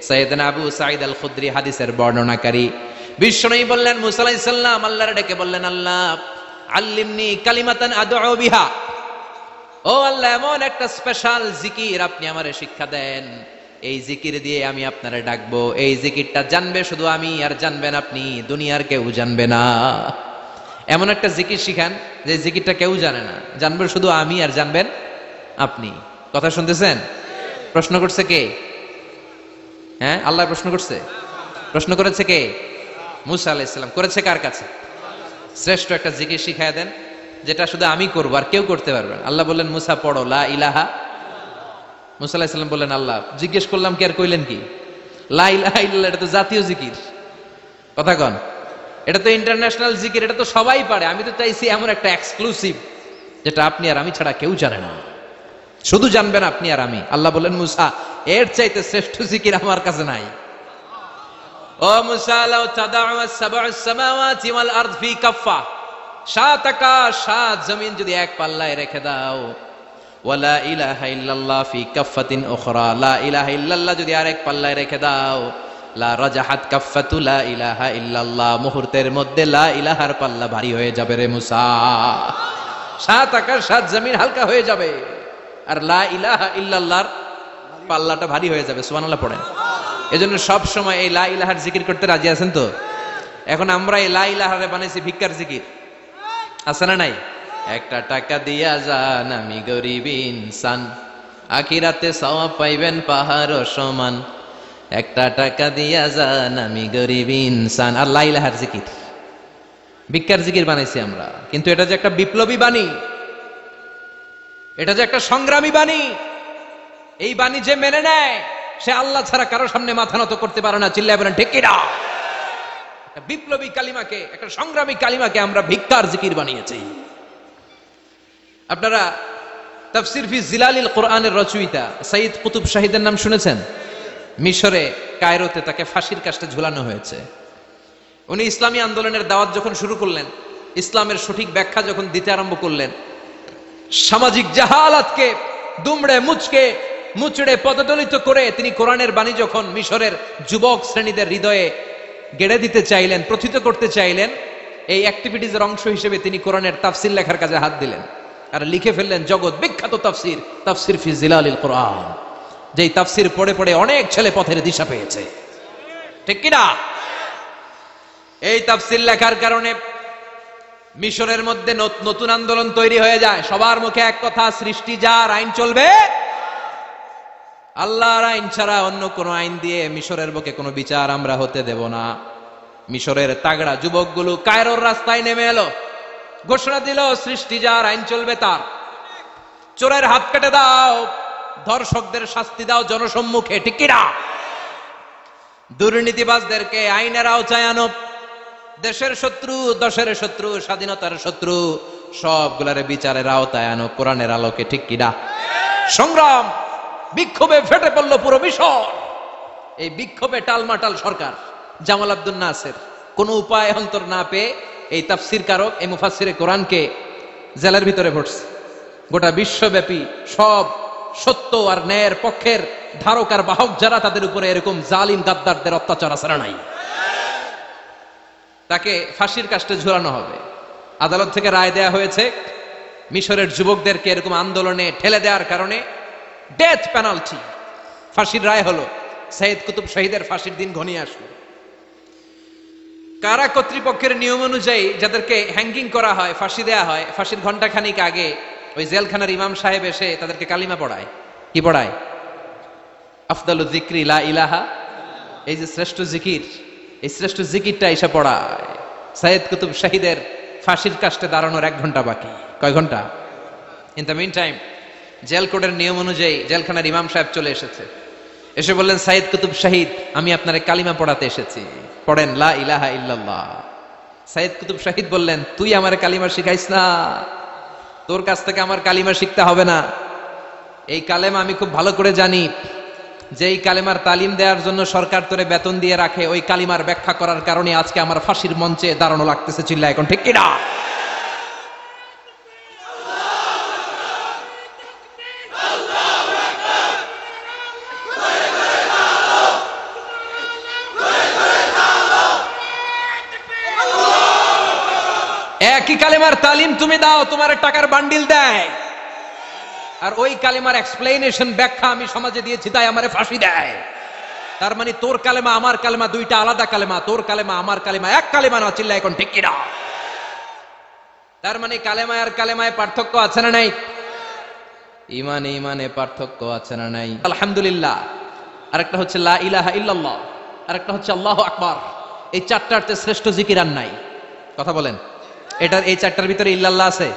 S1: সাইয়েদনা আবু সাঈদ আল খুদরি হাদিসের বর্ণনাকারী। বিশ্বনবী বললেন, মুসা আলাইহিস সালাম আল্লাহর ডেকে বললেন, আল্লাহ আল্লিমনি কালিমাতান আদউ বিহা, ও আল্লাহ এমন একটা স্পেশাল জিকির আপনি আমারে শিক্ষা দেন, এই জিকির দিয়ে আমি আপনারে ডাকবো। এই জিকিরটা জানবে শুধু আমি, আর জানবেন আপনি, দুনিয়ার কেউ জানবে না। এমন একটা জিকির শিখান যে জিকিরটা কেউ জানে না, জানবে শুধু আমি আর জানবেন আপনি। কথা শুনতেছেন? প্রশ্ন করছে কে? হ্যাঁ, আল্লাহ প্রশ্ন করছে। প্রশ্ন করেছে কে? মুসা আলাইহিস সালাম। করেছে কার কাছে? শ্রেষ্ঠ একটা জিকির শিখায় দেন যেটা শুধু আমি করবো আর কেউ করতে পারবে না। আল্লাহ বললেন, মুসা পড়ো লা ইলাহা। মুসা আলাইহিস সালাম বললেন, আল্লাহ জিজ্ঞেস করলাম কি আর কইলেন কি? লা ইলাহা ইল্লাল্লাহ, এটা তো জাতীয় জিকির। কথা কন, এটা তো ইন্টারন্যাশনাল জিকির, এটা তো সবাই পারে। আমি তো চাইছি এমন একটা এক্সক্লুসিভ যেটা আপনি আর আমি ছাড়া কেউ জানে না, শুধু জানবেন আপনি আর আমি। আল্লাহ বললেন, মুসা এর চাইতে শ্রেষ্ঠ জিকির আমার কাছে নাই। ও মুসা, লাউ তাদাউ আস-সাব'উস সামাওয়াতি ওয়াল আরদ ফি কাফফা, সাত আকাশ সাত জমিন যদি এক পাল্লায় রেখে দাও, ওয়ালা ইলাহা ইল্লাল্লাহ ফি কাফফাতিন উখরা, লা ইলাহা ইল্লাল্লাহ যদি আরেক পাল্লায় রেখে দাও, লা রাজাহাত কাফফাতু লা ইলাহা ইল্লাল্লাহ, মুহূর্তের মধ্যে লা ইলাহার পাল্লা ভারী হয়ে যাবে রে মুসা। সাত আকাশ সাত জমিন হালকা হয়ে যাবে, আর লা ইলাহা ইল্লাল্লাহর পাল্লাটা ভারী হয়ে যাবে। সুবহানাল্লাহ পড়েন। এজন্য সব সময় এই লা ইলাহার জিকির করতে রাজি আছেন তো? এখন আমরা এই লা ইলাহারে বানাইছি ভিক্ষার জিকির, আছে না নাই? একটা টাকা দিয়া যান আমি গরিব ইনসান, আখিরাতে সওয়াব পাইবেন পাহাড় সমান। একটা টাকা দিয়া যান আমি গরিব ইনসান। আর লা ইলাহার জিকির, ভিক্ষার জিকির বানাইছি আমরা। কিন্তু এটা যে একটা বিপ্লবী বাণী, এটা যে একটা সংগ্রামী বাণী, এই বাণী যে মেনে নেয় সে আল্লাহ ছাড়া কারো সামনে মাথা নত করতে পারে না। চিল্লায় বলেন ঠিক কিনা? একটা বিপ্লবী কালিমাকে, একটা সংগ্রামী কালিমাকে আমরা ভিক্ষার জিকির বানিয়েছি। আপনারা তাফসীর ফি জিলালিল কোরআনের রচয়িতা সাইয়্যিদ কুতুব শাহীদের নাম শুনেছেন? মিশরে কায়রোতে তাকে ফাঁসির কাস্টে ঝুলানো হয়েছে। উনি ইসলামী আন্দোলনের দাওয়াত যখন শুরু করলেন, ইসলামের সঠিক ব্যাখ্যা যখন দিতে আরম্ভ করলেন, সামাজিক জাহালাতকে দুমড়ে মুচড়ে পদদলিত করে তিনি কোরআনের বাণী যখন মিশরের যুবক শ্রেণীদের হৃদয়ে গেড়ে দিতে চাইলেন, প্রথিত করতে চাইলেন, এই অ্যাক্টিভিটিজের অংশ হিসেবে তিনি কোরআনের তাফসীর লেখার কাজে হাত দিলেন আর লিখে ফেললেন জগৎ বিখ্যাত তাফসীর, তাফসীর ফি জিলালিল কোরআন, যেই তাফসীর পড়ে পড়ে অনেক ছেলে পথের দিশা পেয়েছে। ঠিক কিনা? এই তাফসীর লেখার কারণে মিশরের মধ্যে নতুন আন্দোলন তৈরি হয়ে যায়। সবার মুখে এক কথা, সৃষ্টি যার, আইন চলবে আল্লাহর আইন ছাড়া অন্য কোন আইন দিয়ে মিশরের বুকে কোনো বিচার আমরা হতে দেব না। মিশরের তাগড়া যুবকগুলো কায়রোর রাস্তায় নেমে এলো, ঘোষণা দিল সৃষ্টি যার, আইন চলবে তার। চোরের হাত কেটে দাও, ধর্ষকদের শাস্তি দাও জনসম্মুখে। ঠিক কিনা? দুর্নীতিবাজদেরকে আইনের আওতায় আনো। দেশের শত্রু, দশের শত্রু, স্বাধীনতার শত্রু সবগুলারে বিচারের আওতায় আনো কোরআনের আলোকে। ঠিক কিনা? সংগ্রাম, বিক্ষোভে ফেটে পড়ল পুরো মিশর। এই বিক্ষোভে টালমাটাল সরকার, জামাল আব্দুল নাসের কোন উপায় অন্তর না পেয়ে এই তাফসীর কারক, এই মুফাসসিরে কোরআনকে জেলের ভিতরে ভরছে। গোটা বিশ্বব্যাপী সব সত্য আর ন্যায়ের পক্ষের ধারক আর বাহক যারা, তাদের উপরে এরকম জালিম গাদ্দারদের অত্যাচার আছে না নাই? তাকে ফাঁসির কাস্টে ঝুলানো হবে। আদালত থেকে রায় দেয়া হয়েছে, মিশরের যুবকদেরকে এরকম আন্দোলনে ঠেলে দেওয়ার কারণে ডেথ পেনাল্টি, ফাঁসির রায় হলো। সাইয়্যিদ কুতুব শাহীদের ফাঁসির দিন ঘনিয়ে আসলো। কারা কর্তৃপক্ষের নিয়ম অনুযায়ী যাদেরকে হ্যাঙ্গিং করা হয়, ফাঁসি দেয়া হয়, ফাঁসির ঘন্টাখানিক আগে ওই জেলখানার ইমাম সাহেব এসে তাদেরকে কালিমা পড়ায়। কি পড়ায়? আফদালু যিকরি লা ইলাহা, এই যে শ্রেষ্ঠ জিকির, এই শ্রেষ্ঠ জিকিরটা এসে পড়ায়। সাইয়্যিদ কুতুব শাহীদের ফাঁসির কাস্টে দাঁড়ানোর 1 ঘন্টা বাকি। কয় ঘন্টা? In the meantime jail কোডের নিয়ম অনুযায়ী জেলখানার ইমাম সাহেব চলে এসেছে। এসে বললেন, সাইয়্যিদ কুতুব শাহীদ, আমি আপনারে কালিমা পড়াতে এসেছি, পড়েন লা ইলাহা ইল্লাল্লাহ। সাইয়্যিদ কুতুব শাহীদ বললেন, তুই আমারে কালিমা শিখাইস না, তোর কাছ থেকে আমার কালিমা শিখতে হবে না। এই কালেমা আমি খুব ভালো করে জানি। যেই কালেমার তালিম দেওয়ার জন্য সরকার তোরে বেতন দিয়ে রাখে, ওই কালিমার ব্যাখ্যা করার কারণে আজকে আমার ফাঁসির মঞ্চে দাঁড়ানো লাগতেছে। চিল্লা এখন ঠিক কিনা? একই কালেমার তালিম তুমি দাও, তোমার টাকার বান্ডিল দেয়, আর ওই কালেমার এক্সপ্লেনেশন ব্যাখ্যা আমি সমাজে দিয়েছি তাই আমারে ফাঁসি দেয়। তার মানে তোর কালেমা আমার কালেমা দুইটা আলাদা কালেমা, তোর কালেমা আমার কালেমা এক কালেমা না। চিল্লা এখন ঠিক কিনা? তার মানে কালেমায় আর কালেমায় পার্থক্য আছে না নাই? ইমানে ইমানে পার্থক্য আছে না নাই? আলহামদুলিল্লাহ, আরেকটা হচ্ছে লা ইলাহা ইল্লাল্লাহ, আরেকটা হচ্ছে আল্লাহু আকবার। এই চারটার চেয়ে শ্রেষ্ঠ জিকির আর নাই। কথা বলেন, এটার এই চারটার ভিতরে ইল্লাল্লাহ আছে?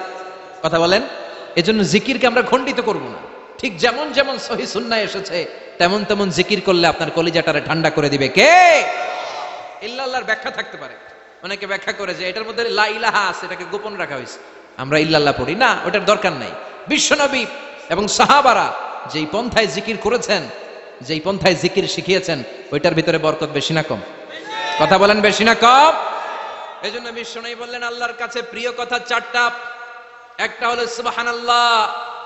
S1: কথা বলেন। এজন্য জিকিরকে আমরা খণ্ডিত করব না। ঠিক যেমন যেমন সহিহ সুন্নাহ এসেছে তেমন তেমন জিকির করলে আপনার কলিজাটারে ঠান্ডা করে দিবে কে? ইল্লাল্লাহর ব্যাখ্যা থাকতে পারে, অনেকে ব্যাখ্যা করে যে এটার মধ্যে লা ইলাহা আছে, এটাকে গোপন রাখা হয়েছে, আমরা ইল্লাল্লাহ পড়ি না, ওটার দরকার নাই। বিশ্বনবী এবং সাহাবারা যেই পন্থায় জিকির করেছেন, যেই পন্থায় জিকির শিখিয়েছেন, ওইটার ভিতরে বরকত বেশি না কম? কথা বলেন, বেশি না কম? এই জন্য বিশ্বনবী বললেন আল্লাহর কাছে প্রিয় কথা চারটা। একটা হলো সুবহানাল্লাহ,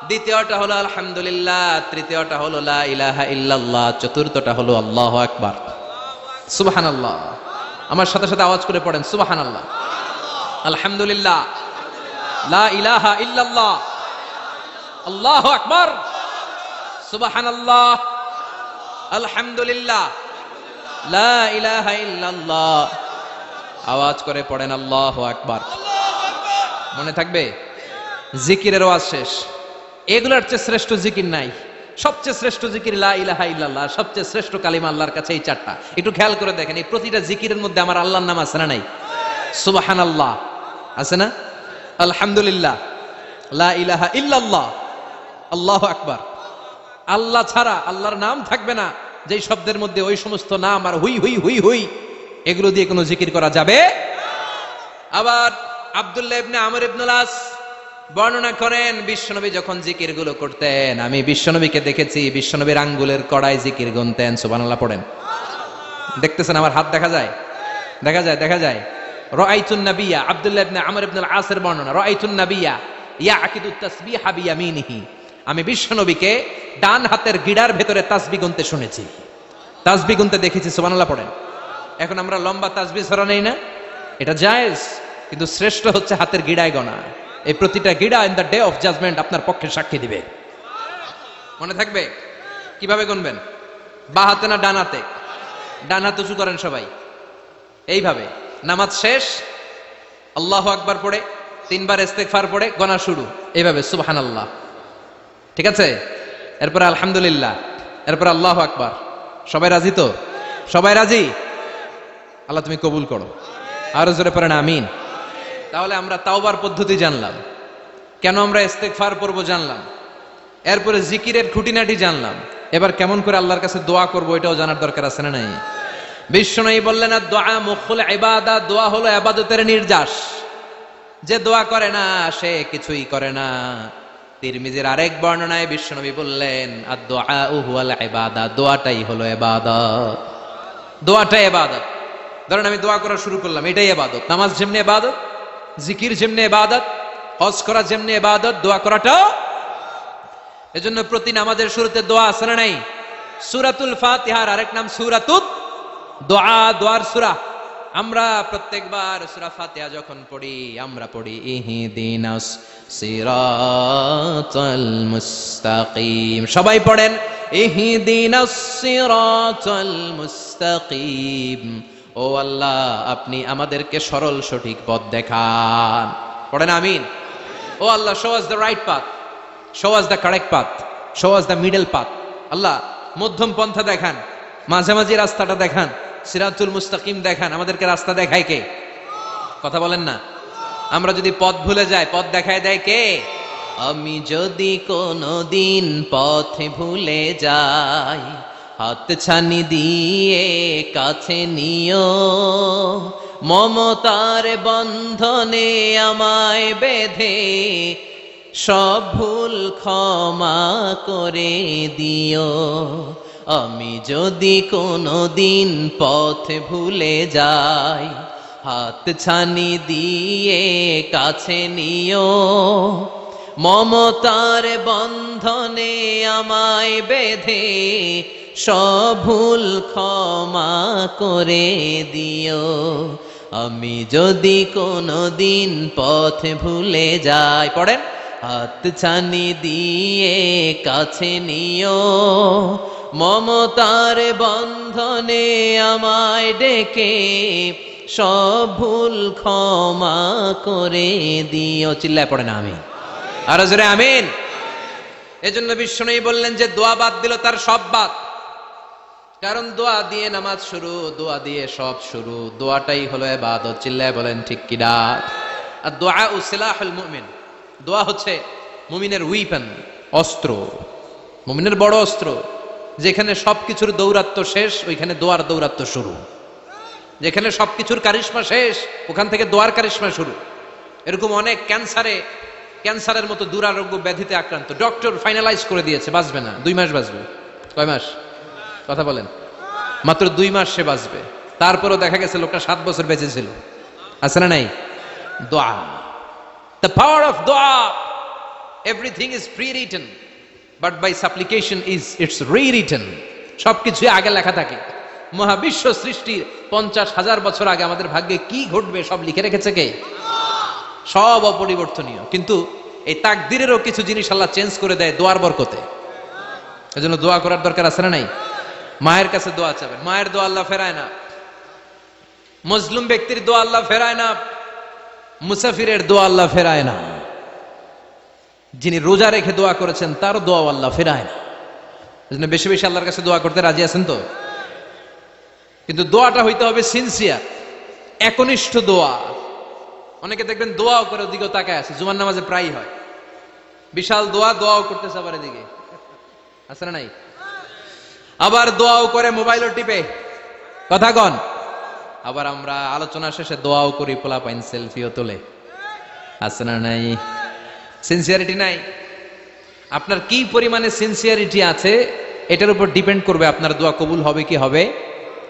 S1: দ্বিতীয়টা হলো আলহামদুলিল্লাহ, তৃতীয়টা হলো লা ইলাহা ইল্লাল্লাহ, চতুর্থটা হলো আল্লাহু আকবার। সুবহানাল্লাহ, আমার সাথে সাথে আওয়াজ করে পড়েন সুবহানাল্লাহ, আলহামদুলিল্লাহ, লা ইলাহা ইল্লাল্লাহ, আল্লাহু আকবার, সুবহানাল্লাহ, আলহামদুলিল্লাহ, লা ইলাহা ইল্লাল্লাহ। আওয়াজ করে পড়েন আল্লাহু আকবার। মনে থাকবে? জিকিরের ওয়াজ শেষ। এগুলোর চেয়ে শ্রেষ্ঠ জিকির নাই। সবচেয়ে শ্রেষ্ঠ জিকির লা ইলাহা ইল্লাল্লাহ, সবচেয়ে শ্রেষ্ঠ কালিমা আল্লাহর কাছে এই চারটা। একটু খেয়াল করে দেখেন, এই প্রতিটা জিকিরের মধ্যে আমার আল্লাহর নাম আছে না নাই? সুবহানাল্লাহ আছে না? আলহামদুলিল্লাহ, লা ইলাহা ইল্লাল্লাহ, আল্লাহু আকবার। আল্লাহ ছাড়া আল্লাহর নাম থাকবে না যেই শব্দের মধ্যে ওই সমস্ত নাম আর হুই হুই হুই হুই এগুলো দিয়ে কোনো জিকির করা যাবে। আবার আব্দুল্লাহ ইবনে আমর ইবনুল আস বর্ণনা করেন, বিশ্বনবী যখন জিকির গুলো করতেন, আমি বিশ্বনবীকে দেখেছি বিশ্বনবীর আঙ্গুলের কড়াই জিকির গুনতেন। সুবহানাল্লাহ পড়েন। দেখতেছেন আমার হাত দেখা যায়? দেখা যায়, দেখা যায়। রাআইতুন নাবিয়্যা, আব্দুল্লাহ ইবনে আমর ইবনুল আসের বর্ণনা, রাআইতুন নাবিয়্যা ইয়াকিদুত তাসবিহা বিয়ামিনিহি, আমি বিশ্বনবীকে ডান হাতের গিড়ার ভেতরে তাসবিহ গুনতে শুনেছি, তাসবিহ গুনতে দেখেছি। সুবহানাল্লাহ পড়েন। এখন আমরা লম্বা তাসবিহ ছড়া নেই না, এটা জায়েজ, কিন্তু শ্রেষ্ঠ হচ্ছে হাতের গিড়ায় গোনা। এই প্রতিটা গিড়া in the day of judgement আপনার পক্ষে সাক্ষী দিবে। মনে থাকবে? কিভাবে গুনবেন? বা হাতে না ডান হাতে? ডান হাত উঁচু করেন সবাই, এইভাবে। নামাজ শেষ, আল্লাহু আকবার পড়ে 3 বার ইস্তেগফার পড়ে গোনা শুরু, এইভাবে সুবহানাল্লাহ। ঠিক আছে? এরপর আলহামদুলিল্লাহ, এরপর আল্লাহু আকবার। সবাই রাজি তো? সবাই রাজি? আল্লাহ তুমি কবুল করো। আরো জোরে পড়েন আমিন। তাহলে আমরা তাওবার পদ্ধতি জানলাম, কেন আমরা ইস্তেগফার পড়বো জানলাম, এরপরে জিকিরের খুঁটিনাটি জানলাম। এবার কেমন করে আল্লাহর কাছে দোয়া করবো এটাও জানার দরকার আছে না নাই? বিশ্বনবী বললেন আর দোয়া মুখুল ইবাদা, দোয়া হলো ইবাদতের নির্যাস। যে দোয়া করে না সে কিছুই করে না। তিরমিজির আরেক বর্ণনায় বিশ্বনবী বললেন আর দোয়া হুয়াল ইবাদা, দোয়াটাই হলো ইবাদত, দোয়াটাই ইবাদত। ধরেন আমি দোয়া করা শুরু করলাম, এটাই ইবাদত। নামাজ যেমনি ইবাদত, জিকির যেমনি ইবাদত, হজ করা যেমনি ইবাদত, দোয়া করাটাও। এজন্য প্রতি নামাজের শুরুতে দোয়া আছে না নাই? সূরাতুল ফাতিহার আরেক নাম সূরাতুদ দোয়া, দোয়ার সূরা। আমরা প্রত্যেকবার সূরা ফাতিহা যখন পড়ি আমরা পড়ি ইহদিনাস সিরাতাল মুস্তাকিম। সবাই পড়েন ইহদিনাস সিরাতাল মুস্তাকিম। ও আল্লাহ, আপনি আমাদেরকে সরল সঠিক পথ দেখান। পড়েন আমিন। O Allah, show us the right path, show us the correct path, show us the middle path. আল্লাহ মধ্যম পন্থা দেখান, মাঝামাঝি রাস্তাটা দেখান, সিরাতুল মুস্তাকিম দেখান। আমাদেরকে রাস্তা দেখায় কে? কথা বলেন না। আমরা যদি পথ ভুলে যাই, পথ দেখায় দেয় কে? আমি যদি কোনদিন পথে ভুলে যাই, হাত ছানি দিয়ে কাছে নিও, মমতার বন্ধনে আমায় বেঁধে সব ভুল ক্ষমা করে দিও। আমি যদি কোনো দিন পথ ভুলে যাই, হাত ছানি দিয়ে কাছে নিও, মমতার বন্ধনে আমায় বেঁধে সব ভুল ক্ষমা করে দিও। আমি যদি কোনো দিন পথ ভুলে যাই, পড়েন, হাত ছানি দিয়ে কাছে নিও, মমতার বন্ধনে আমায় ডেকে সব ভুল ক্ষমা করে দিও। চিল্লায় পড়েন আমিন, আরো জোরে আমিন। এজন্য বিশ্বনবী বললেন যে দোয়া বাদ দিল তার সব বাদ। কারণ দোয়া দিয়ে নামাজ শুরু, দোয়া দিয়ে সব শুরু, দোয়াটাই হলো ইবাদত। চিল্লায় বলেন ঠিক কি না? আর দোয়া সিলাহুল মুমিন, দোয়া হচ্ছে মুমিনের উইপেন, অস্ত্র, মুমিনের বড় অস্ত্র। যেখানে সবকিছুর দৌরাত্ম্য শেষ, ওইখানে দোয়ার দৌরাত্ম্য শুরু। যেখানে সবকিছুর কারিশমা শেষ, ওখান থেকে দোয়ার কারিশমা শুরু। এরকম অনেক ক্যান্সারের মতো দুরারোগ্য ব্যাধিতে আক্রান্ত, ডক্টর ফাইনালাইজ করে দিয়েছে বাঁচবে না, 2 মাস বাঁচবে। কয় মাস? কথা বলেন। মাত্র 2 মাস সে বাঁচবে। তারপরও দেখা গেছে লোকটা 7 বছর বেঁচে ছিল। আছে না নাই? দোয়া, the power of দোয়া। everything is pre-written but by supplication is it's rewritten। সবকিছু আগে লেখা থাকে। মহাবিশ্ব সৃষ্টির 50,000 বছর আগে আমাদের ভাগ্যে কি ঘটবে সব লিখে রেখেছে কে? সব অপরিবর্তনীয়। কিন্তু এই তাকদিরেরও কিছু জিনিস আল্লাহ চেঞ্জ করে দেয় দোয়ার বরকতে। এজন্য দোয়া করার দরকার আছে না নাই? মায়ের কাছে দোয়া চাবেন, মায়ের দোয়া আল্লাহ ফেরায় না। মজলুম ব্যক্তির দোয়া আল্লাহ ফেরায় না, মুসাফিরের দোয়া আল্লাহ ফেরায় না। যিনি রোজা রেখে দোয়া করেছেন তার দোয়া আল্লাহ ফেরায় না। এজন্য বেশি বেশি আল্লাহর কাছে দোয়া করতে রাজি আছেন তো? কিন্তু দোয়াটা হইতে হবে সিনসিয়ার, একনিষ্ঠ দোয়া। অনেকে দেখবেন দোয়াও করে ওদিকেও তাকায় আছে, জুমার নামাজে প্রায় হয় বিশাল দোয়া, দোয়াও করতেছে আবার এদিকে, আছে না নাই? আবার দোয়াও করে মোবাইলও টিপে, কথা কন। আবার আমরা আলোচনা শেষে দোয়াও করি, পোলাপাইন সেলফিও তোলে, আছে না নাই? সিনসিয়ারিটি নাই। আপনার কি পরিমাণে সিনসিয়ারিটি আছে এটার উপর ডিপেন্ড করবে আপনার দোয়া কবুল হবে কি হবে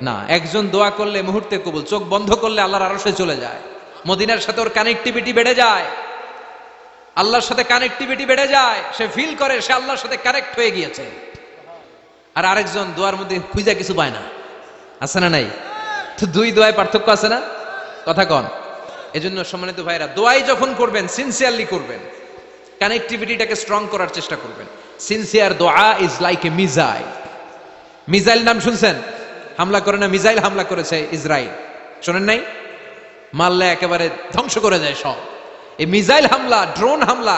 S1: না। একজন দোয়া করলে মুহূর্তে কবুল, চোখ বন্ধ করলে আল্লাহর আরশে চলে যায়, মদিনার সাথে ওর কানেক্টিভিটি বেড়ে যায়, আল্লাহর সাথে কানেক্টিভিটি বেড়ে যায়, সে ফিল করে সে আল্লাহর সাথে কানেক্ট হয়ে গিয়েছে। আর আরেকজন দোয়ার মধ্যে খুঁজে কিছু পায় না, আছে না নাই? তো 2 দোয়ায় পার্থক্য আছে না, কথা কন। এজন্য সম্মানিত ভাইরা, দোয়াই যখন করবেন সিনসিয়ারলি করবেন, কানেক্টিভিটিটাকে স্ট্রং করার চেষ্টা করবেন। সিনসিয়ার দোয়া is like a missile. Missile নাম শুনছেন? হামলা করে না, মিসাইল হামলা করেছে ইসরায়েল, শোনেন নাই? মারলে একেবারে ধ্বংস করে যায় সব। এই মিসাইল হামলা, ড্রোন হামলা,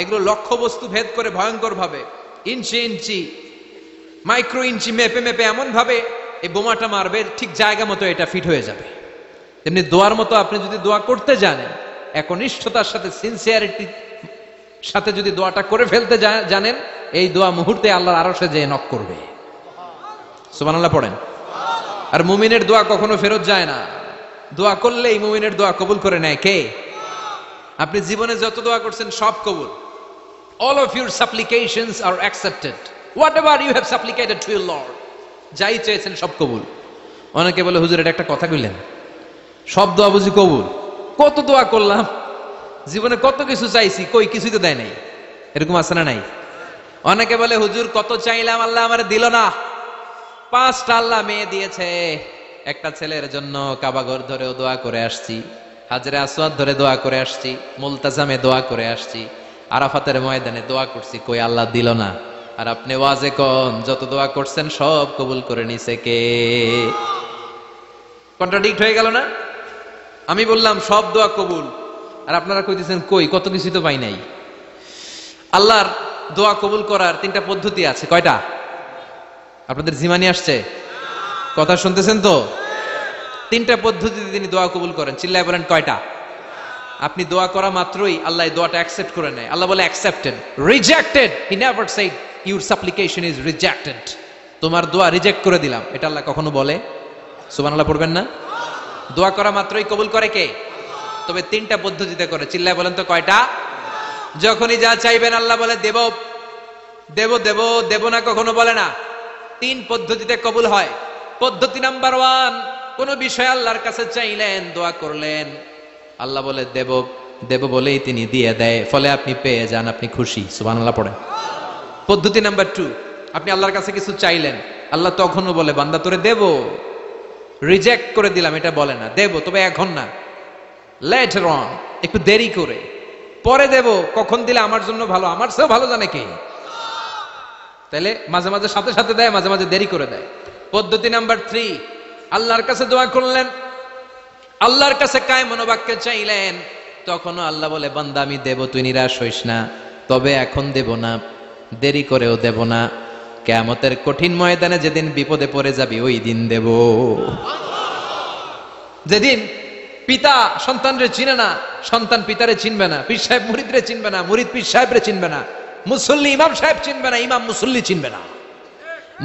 S1: এগুলো লক্ষ্য বস্তু ভেদ করে ভয়ঙ্কর ভাবে, ইঞ্চি ইঞ্চি, মাইক্রো ইঞ্চি মেপে মেপে এমন ভাবে এই বোমাটা মারবে, ঠিক জায়গা মতো এটা ফিট হয়ে যাবে। তেমনি দোয়ার মতো আপনি যদি দোয়া করতে জানেন, একনিষ্ঠতার সাথে সিনসিয়ারিটির সাথে যদি দোয়াটা করে ফেলতে জানেন, এই দোয়া মুহূর্তে আল্লাহর আরশে যেয়ে নক করবে। সুবহানাল্লাহ পড়েন। আর মুমিনের দোয়া কখনো ফেরত যায় না। দোয়া করলেই মুমিনের দোয়া কবুল করে নেয় কে? আপনি জীবনে যত দোয়া করছেন সব কবুল। All of your supplications are accepted. Whatever you have supplicated to your Lord, যাই চেয়েছেন সব কবুল। অনেকে বলে হুজুর এটা একটা কথা কইলেন, সব দোয়া বুঝি কবুল? কত দোয়া করলাম, জীবনে কত কিছু চাইছি, কই কিছুই তো দেয় নাই। এরকম আছে না নাই? অনেকে বলে হুজুর কত চাইলাম আল্লাহ আমারে দিল না। 5টা আল্লাহ মেয়ে দিয়েছে, একটা ছেলের জন্য কাবাঘর ধরেও দোয়া করে আসছি, হাজরে আসওয়াদ ধরে দোয়া করে আসছি, মুলতাজামে দোয়া করে আসছি, আরাফাতের ময়দানে দোয়া করছি, কই আল্লাহ দিল না। আর আপনি ওয়াজে কোন যত দোয়া করছেন সব কবুল করে নিছে কে? কন্ট্রাডিক্ট হয়ে গেল না? আমি বললাম সব দোয়া কবুল, আর আপনারা কইতেছেন কই কত কিছু তো পাই নাই। আল্লাহর দোয়া কবুল করার 3টা পদ্ধতি আছে। কয়টা? আপনাদের জিমানি আসছে? কথা শুনতেছেন তো? 3টা পদ্ধতিতে তিনি দোয়া কবুল করেন। চিল্লায় বলেন কয়টা? আপনি দোয়া করা মাত্রই আল্লাহ দোয়াটা অ্যাকসেপ্ট করে নেয়। আল্লাহ বলে accepted, rejected he never shed your সাপ্লিকেশন is rejected. তোমার দোয়া রিজেক্ট করে দিলাম, এটা আল্লাহ কখনো বলে? সুবহানাল্লাহ পড়বেন না? দোয়া করা মাত্রই কবুল করে কে? তবে 3টা পদ্ধতিতে করে। চিল্লায় বলেন তো কয়টা? যখনই যা চাইবেন আল্লাহ বলে দেব দেব দেব, দেব না কখনো বলে না। তিন পদ্ধতিতে কবুল হয়। পদ্ধতি নাম্বার 1, কোন বিষয় আল্লাহর কাছে চাইলেন, দোয়া করলেন, আল্লাহ বলে দেব দেব বলেই তিনি দিয়ে দেয়, ফলে আপনি পেয়ে যান, আপনি খুশি, সুবহানাল্লাহ পড়েন। পদ্ধতি নাম্বার 2, আপনি আল্লাহর কাছে কিছু চাইলেন, আল্লাহ তখনও বলে বান্দা তোরে দেব, রিজেক্ট করে দিলাম এটা বলে না, দেব তবে এখন না, লেটার অন, একটু দেরি করে, পরে দেব, কখন দিলে আমার জন্য ভালো, আমার চেয়েও ভালো জানে কে। তাহলে মাঝে মাঝে সাথে সাথে দেয়, মাঝে মাঝে দেরি করে দেয়। পদ্ধতি নাম্বার 3, আল্লাহর কাছে দোয়া করলেন, আল্লাহর কাছে কায় মনোবাক্যে চাইলেন, তখনও আল্লাহ বলে বান্দা আমি দেব, তুই নিরাশ হইস না, তবে এখন দেব না, দেরি করেও দেব না, কিয়ামতের কঠিন ময়দানে যেদিন বিপদে পড়ে যাবি ওই দিন দেব। যেদিন পিতা সন্তানরে চিনে না, সন্তান পিতারে চিনবে না, পীর সাহেব মুরিদরে চিনবে না, মুরিদ পীর সাহেবরে চিনবে না, মুসল্লি ইমাম সাহেব চিনবে না, ইমাম মুসল্লি চিনবে না,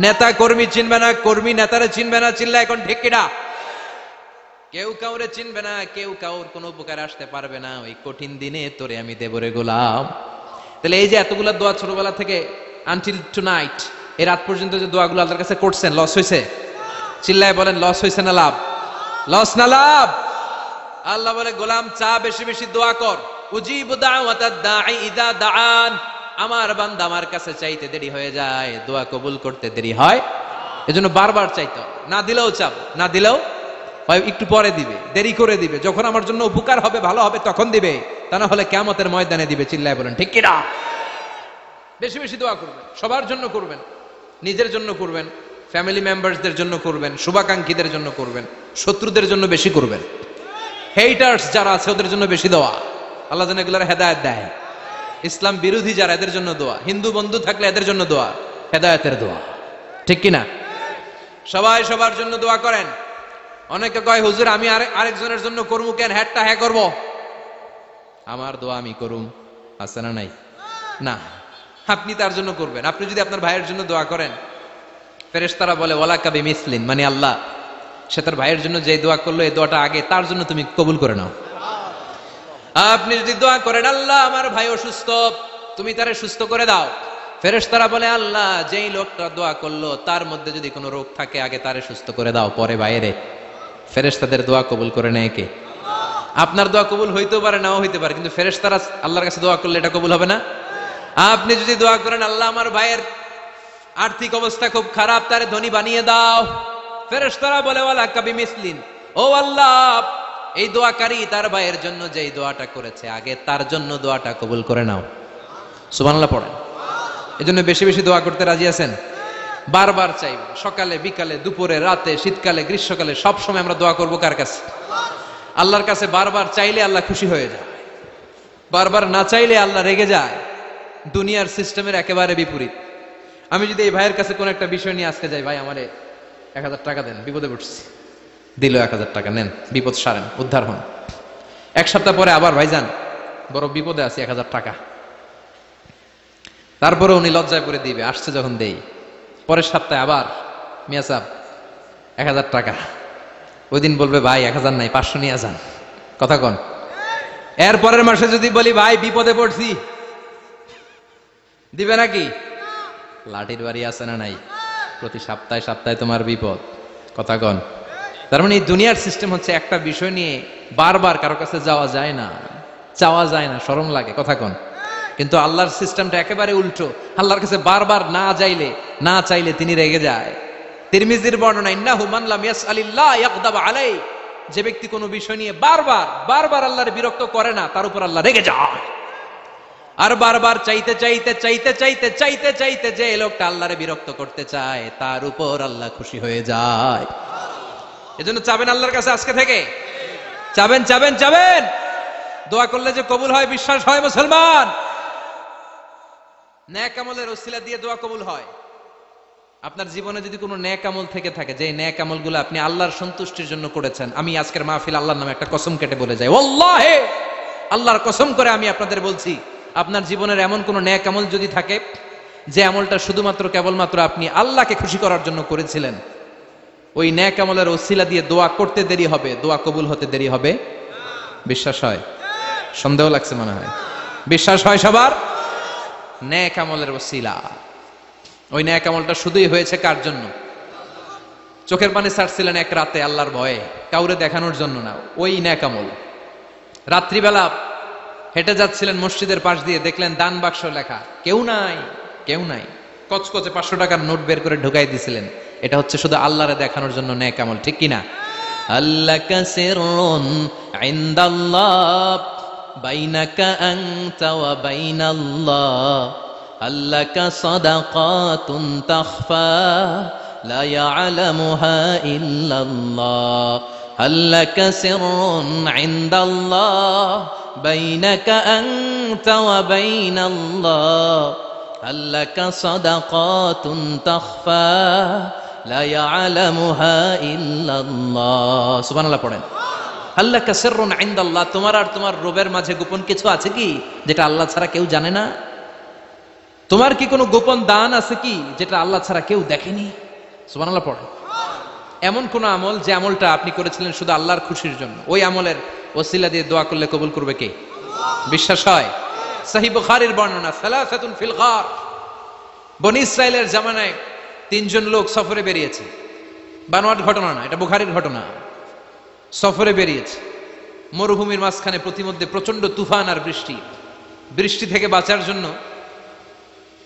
S1: নেতা কর্মী চিনবে না, কর্মী নেতারে চিনবে না, চিল্লা এখন ঠিক কিনা? কেউ কাউরে চিনবে না, কেউ কাউর কোনো উপকার আসতে পারবে না, ওই কঠিন দিনে তোরে আমি দেবরে গোলাম। তাহলে এই যে এতগুলা দোয়া ছোটবেলা থেকে আনটিল টুনাইট, এই রাত পর্যন্ত যে দোয়াগুলো আল্লাহর কাছে করছেন, লস হয়েছে? চিল্লায় বলেন লস হয়েছে না লাভ? লস না লাভ? আল্লাহ বলে গোলাম চা বেশি বেশি দোয়া কর, উজিবু দাওয়াতাদ দাঈ ইযা দাআন, আমার বান্দা আমার কাছে চাইতে দেরি হয়ে যায়, দোয়া কবুল করতে দেরি হয়, এজন্য বারবার চাইতে, না দিলেও চাপ, না দিলেও একটু পরে দিবে, দেরি করে দিবে, যখন আমার জন্য উপকার হবে ভালো হবে তখন দিবে, তা না হলে কিয়ামতের ময়দানে দিবে, চিল্লায় বলেন ঠিক কিনা? বেশি বেশি দোয়া করবেন, সবার জন্য করবেন, নিজের জন্য করবেন, ফ্যামিলি মেম্বারসদের জন্য করবেন, শুভাকাঙ্ক্ষীদের জন্য করবেন, শত্রুদের জন্য বেশি করবেন, হেটার্স যারা আছে ওদের জন্য বেশি দোয়া, আল্লাহ যেন এগুলোর হেদায়েত দেয়। ইসলাম বিরোধী যারা এদের জন্য দোয়া, হিন্দু বন্ধু থাকলে এদের জন্য দোয়া, হেদায়েতের দোয়া, ঠিক কিনা? সবাই সবার জন্য দোয়া করেন। অনেকে কয় হুজুর আমি আরেকজনের জন্য করবো কেন, হ্যাটটা হ্যাঁ করবো, আমার দোয়া আমি করুম, আছে না নাই? না, আপনি তার জন্য করবেন। আপনি যদি আপনার ভাইয়ের জন্য দোয়া করেন, ফেরেশতারা বলে ওয়ালাকা বিমিসলিন, মানে আল্লাহ সে তার ভাইয়ের জন্য যে দোয়া করলো এই দোয়াটা আগে তার জন্য তুমি কবুল করে নাও। আপনি যদি দোয়া করেন আল্লাহ আমার ভাই অসুস্থ, তুমি তারে সুস্থ করে দাও, ফেরেশতারা বলে আল্লাহ যেই লোকটা দোয়া করলো তার মধ্যে যদি কোনো রোগ থাকে আগে তারে সুস্থ করে দাও, পরে বাইরে। ফেরেশতাদের দোয়া কবুল করে নেয় কে? আপনার দোয়া কবুল হইতেও পারে নাও হইতে পারে, কিন্তু ফেরেশতারা আল্লাহর কাছে দোয়া করলে এটা কবুল হবে না? আপনি যদি দোয়া করেন আল্লাহ আমার ভাইয়ের আর্থিক অবস্থা খুব খারাপ, তারে ধনী বানিয়ে দাও, ফেরেশতারা বলে ওয়ালাকা বিমিসলিন, ও আল্লাহ এই দোয়াকারী তার ভাইয়ের জন্য যেই দোয়াটা করেছে আগে তার জন্য দোয়াটা কবুল করে নাও। সুবহানাল্লাহ পড়েন। এজন্য বেশি বেশি দোয়া করতে রাজি আছেন? বারবার চাইবেন, সকালে বিকালে দুপুরে রাতে শীতকালে গ্রীষ্মকালে সব সময় আমরা দোয়া করব কার কাছে? আল্লাহর কাছে। বারবার চাইলে আল্লাহ খুশি হয়ে যায়, বারবার না চাইলে আল্লাহ রেগে যায়। দুনিয়ার সিস্টেমের একেবারে বিপরীত। আমি যদি এই ভাইয়ের কাছে কোন একটা বিষয় নিয়ে আজকে যাই, ভাই আমারে 1000 টাকা দেন, বিপদে পড়ছি, দিল 1000 টাকা, নেন বিপদ সারেন, উদ্ধার হন। এক সপ্তাহ পরে আবার ভাইজান বড় বিপদে আছি, 1000 টাকা, তারপরে উনি লজ্জায় পড়ে দিবে, আসছে যখন দেই। পরের সপ্তাহে আবার মিয়া সাহেব 1000 টাকা, ওই দিন বলবে ভাই 1000 নাই 500 নিয়ে যান, কথা কন। এর পরের মাসে যদি বলি ভাই বিপদে পড়ছি, দিবে নাকি? লাঠির বাড়ি আছে না নাই? প্রতি সপ্তাহে সপ্তাহে তোমার বিপদ, কথা কন। তার মানে এই দুনিয়ার সিস্টেম হচ্ছে একটা বিষয় নিয়ে বারবার কারো কাছে যাওয়া যায় না, চাওয়া যায় না, শরম লাগে, কথা কন। কিন্তু আল্লাহর সিস্টেমটা একেবারে উল্টো। আল্লাহর কাছে বারবার না চাইলে তিনি রেগে যায়। তিরমিজির বর্ণনা, ইন্নাহু মান লাম ইয়াসআলিল্লাহ ইয়াগদাব আলাইহি, যে ব্যক্তি কোনো বিষয় নিয়ে বারবার আল্লাহর বিরক্ত করে না তার উপর আল্লাহ রেগে যায়। আর বারবার চাইতে যে লোকটা আল্লাহরে বিরক্ত করতে চায় তার উপর আল্লাহ খুশি হয়ে যায়। এজন্য চাবেন আল্লাহর কাছে আজকে থেকে, চাবেন। দোয়া করলে যে কবুল হয় বিশ্বাস হয় মুসলমান। নেক আমলের ওসিলা দিয়ে দোয়া কবুল হয়। আপনার জীবনে যদি কোনো নেক আমল থেকে থাকে, যে নেক আমলগুলো আপনি আল্লাহর সন্তুষ্টির জন্য করেছেন, আমি আজকের মাহফিল আল্লাহর নামে একটা কসম কেটে বলে যাই, ওয়াল্লাহি আল্লাহর কসম করে আমি আপনাদের বলছি, আপনার জীবনের এমন কোন নেক আমল যদি থাকে যে আমলটা শুধুমাত্র কেবলমাত্র আপনি আল্লাহকে খুশি করার জন্য করেছিলেন, ওই নেক আমলের ওসিলা দিয়ে দোয়া করতে দেরি হবে, দোয়া কবুল হতে দেরি হবে। বিশ্বাস হয়? সন্দেহ লাগছে মনে হয়। বিশ্বাস হয় সবার? নেক আমলের ওসিলা। ওই ন্যাক আমলটা শুধুই হয়েছে কার জন্য? চোখের পানি ছাড়ছিলেন এক রাতে আল্লাহর ভয়ে, কাউরে দেখানোর জন্য না, ওই ন্যাক আমল। রাত্রিবেলা হেঁটে যাচ্ছিলেন মসজিদের পাশ দিয়ে, দেখলেন দান বাক্স লেখা, কেউ নাই, কেউ নাই। কচকচে 500 টাকার নোট বের করে ঢুকাই দিছিলেন। এটা হচ্ছে শুধু আল্লাহরে দেখানোর জন্য ন্যাক আমল, ঠিক কিনা? আল্লাকা সিররুন ইনদাল্লাহ বাইনাকা আনতা ওয়া বাইনাল্লাহ, আল্লাকা সাদাকাতুন তাখফা লা ইয়ালামুহা ইল্লাল্লাহ, আল্লাকা সিররুন ইনদাল্লাহ বাইনাকা আনতা ওয়া বাইনাল্লাহ, আল্লাকা সাদাকাতুন তাখফা লা ইয়ালামুহা ইল্লাল্লাহ। সুবহানাল্লাহ পড়েন। আল্লাকা সিররুন ইনদাল্লাহ, তোমার আর তোমার রবের মাঝে গোপন কিছু আছে কি যেটা আল্লাহ ছাড়া কেউ জানে না? তোমার কি কোনো গোপন দান আছে কি যেটা আল্লাহ ছাড়া কেউ দেখেনি? সুবহানাল্লাহ পড়েন। এমন কোন আমল যে আমলটা আপনি করেছিলেন শুধু আল্লাহর খুশির জন্য, ওই আমলের ওসিলা দিয়ে দোয়া করলে কবুল করবে কে? বিশ্বাস হয়? সহিহ বুখারীর বর্ণনা, সালাসাতুন ফিল গার। বনী ইসরাইলের জামানায় 3 জন লোক সফরে বেরিয়েছে। বানোয়াট ঘটনা না, এটা বুখারীর ঘটনা। সফরে বেরিয়েছে, মরুভূমির মাঝখানে প্রতিমধ্যে প্রচন্ড তুফান আর বৃষ্টি। বৃষ্টি থেকে বাঁচার জন্য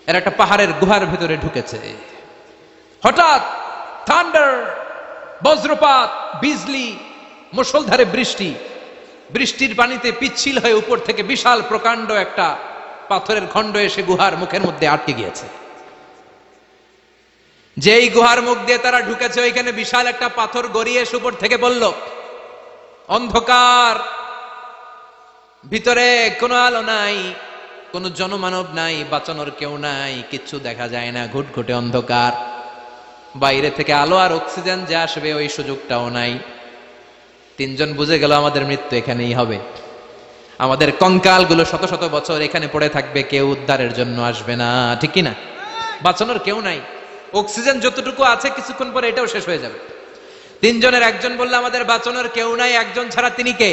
S1: এর একটা পাহাড়ের গুহার ভেতরে ঢুকেছে। হঠাৎ থান্ডার, বজ্রপাত, বিজলি, মুষলধারে বৃষ্টি। বৃষ্টির পানিতে পিচ্ছিল হয়ে উপর থেকে বিশাল প্রকাণ্ড একটা পাথরের খণ্ড এসে গুহার মুখের মধ্যে আটকে গিয়েছে। যেই গুহার মুখ দিয়ে তারা ঢুকেছে, ওইখানে বিশাল একটা পাথর গড়িয়ে এসে উপর থেকে বলল, অন্ধকার, ভিতরে কোনো আলো নাই, কোনো জনমানব নাই, বাঁচানোর কেউ নাই, কিচ্ছু দেখা যায় না, ঘুটঘুটে অন্ধকার। বাইরে থেকে আলো আর অক্সিজেন যে আসবে ওই সুযোগটাও নাই। 3 জন বুঝে গেল আমাদের মৃত্যু এখানেই হবে, আমাদের কঙ্কাল গুলো শত শত বছর এখানে পড়ে থাকবে, কেউ উদ্ধারের জন্য আসবে না, ঠিক কিনা? বাঁচানোর কেউ নাই, অক্সিজেন যতটুকু আছে কিছুক্ষণ পরে এটাও শেষ হয়ে যাবে। 3 জনের একজন বলল, আমাদের বাঁচানোর কেউ নাই, একজন ছাড়া তিনি কে?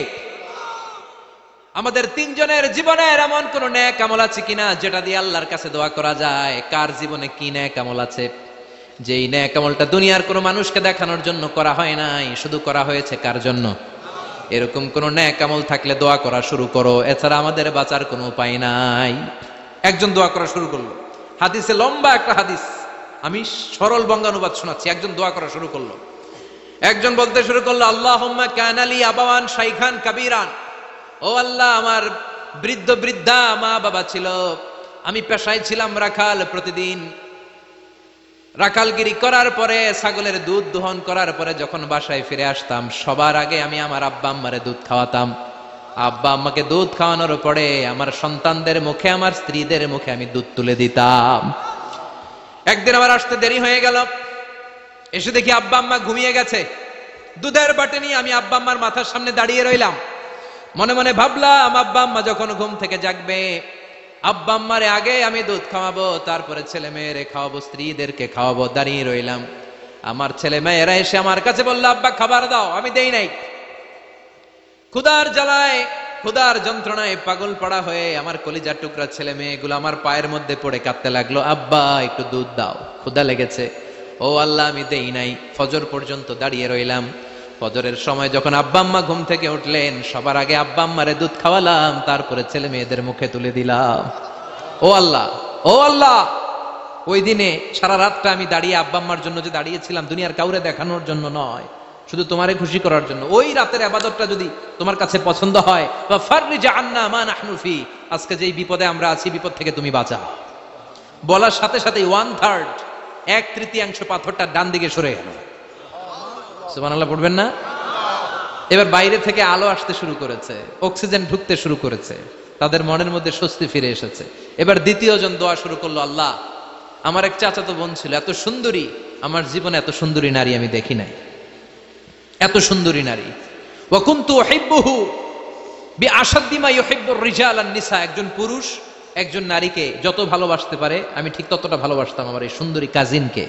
S1: আমাদের 3 জনের জীবনের এমন কোন নেক আমল আছে কিনা যেটা দিয়ে আল্লাহর কাছে দোয়া করা যায়? কার জীবনে কি নেক আমল আছে যেই নেক আমলটা দুনিয়ার কোনো মানুষকে দেখানোর জন্য করা হয় নাই, শুধু করা হয়েছে কার জন্য? এরকম কোন নেক আমল থাকলে দোয়া করা শুরু করো, এছাড়া আমাদের বাঁচার কোনো উপায় নাই। একজন দোয়া করা শুরু করলো। হাদিসে লম্বা একটা হাদিস, আমি সরল বঙ্গানুবাদ শোনাচ্ছি। একজন দোয়া করা শুরু করলো। একজন বলতে শুরু করলো, আল্লাহুম্মা কানা লি আবাওয়ান শাইখান কাবীরান, ও আল্লাহ, আমার বৃদ্ধ বৃদ্ধা মা বাবা ছিল, আমি পেশায় ছিলাম রাখাল, প্রতিদিন রাখালগিরি করার পরে, ছাগলের দুধ দোহন করার পরে যখন বাসায় ফিরে আসতাম, সবার আগে আমি আমার আব্বা আম্মারে দুধ খাওয়াতাম। আব্বা আম্মাকে দুধ খাওয়ানোর পরে আমার সন্তানদের মুখে, আমার স্ত্রীদের মুখে আমি দুধ তুলে দিতাম। একদিন আমার আসতে দেরি হয়ে গেল, এসে দেখি আব্বা আম্মা ঘুমিয়ে গেছে। দুধের বাটি নিয়ে আমি আব্বা আম্মার মাথার সামনে দাঁড়িয়ে রইলাম। মনে মনে ভাবলাম, আব্বা আম্মা যখন ঘুম থেকে জাগবে, আব্বা আম্মারে আগে আমি দুধ খাওয়াবো, তারপরে ছেলে মেয়েরে খাওয়াবো, স্ত্রীদেরকে খাওয়াবো। দাঁড়িয়ে রইলাম। আমার ছেলে মেয়েরা এসে আমার কাছে বললো, আব্বা খাবার দাও। আমি দেই নাই। ক্ষুধার জ্বালায়, ক্ষুধার যন্ত্রণায় পাগল পড়া হয়ে আমার কলিজার টুকরা ছেলে মেয়েগুলো আমার পায়ের মধ্যে পড়ে কাঁদতে লাগলো, আব্বা একটু দুধ দাও, ক্ষুধা লেগেছে। ও আল্লাহ, আমি দেই নাই। ফজর পর্যন্ত দাঁড়িয়ে রইলাম। ফজরের সময় যখন আব্বা আম্মা ঘুম থেকে উঠলেন, সবার আগে আব্বা আম্মারে দুধ খাওয়ালাম, তারপরে ছেলে মেয়েদের মুখে তুলে দিলাম। ও আল্লাহ, ও আল্লাহ, ওই দিনে সারা রাতটা আমি দাঁড়িয়ে আব্বা আম্মার জন্য যে দাঁড়িয়েছিলাম, দুনিয়ার কাউরে দেখানোর জন্য নয়, শুধু তোমারে খুশি করার জন্য। ওই রাতের ইবাদতটা যদি তোমার কাছে পছন্দ হয়, বা ফাররিজ আন্না মা নাহনু ফি, আজকে যেই বিপদে আমরা আছি, বিপদ থেকে তুমি বাঁচাও। বলার সাথে সাথে 1/3, 1/3 পাথরটা ডান দিকে সরে গেল। সুবহানাল্লাহ পড়বেন না? এবার বাইরে থেকে আলো আসতে শুরু করেছে, অক্সিজেন ঢুকতে শুরু করেছে, তাদের মনের মধ্যে স্বস্তি ফিরে এসেছে। এবার দ্বিতীয় জন দোয়া শুরু করলো, আল্লাহ, আমার এক চাচাতো বোন ছিল, এত সুন্দরী, আমার জীবনে এত সুন্দরী নারী আমি দেখি নাই, এত সুন্দরী নারী। ওয়া কুনতু উহিব্বুহু বিআশাদ্দি মা ইউহিব্বুর রিজাল আন নিসা, একজন পুরুষ একজন নারীকে যত ভালোবাসতে পারে আমি ঠিক ততটা ভালোবাসতাম আমার এই সুন্দরী কাজিনকে,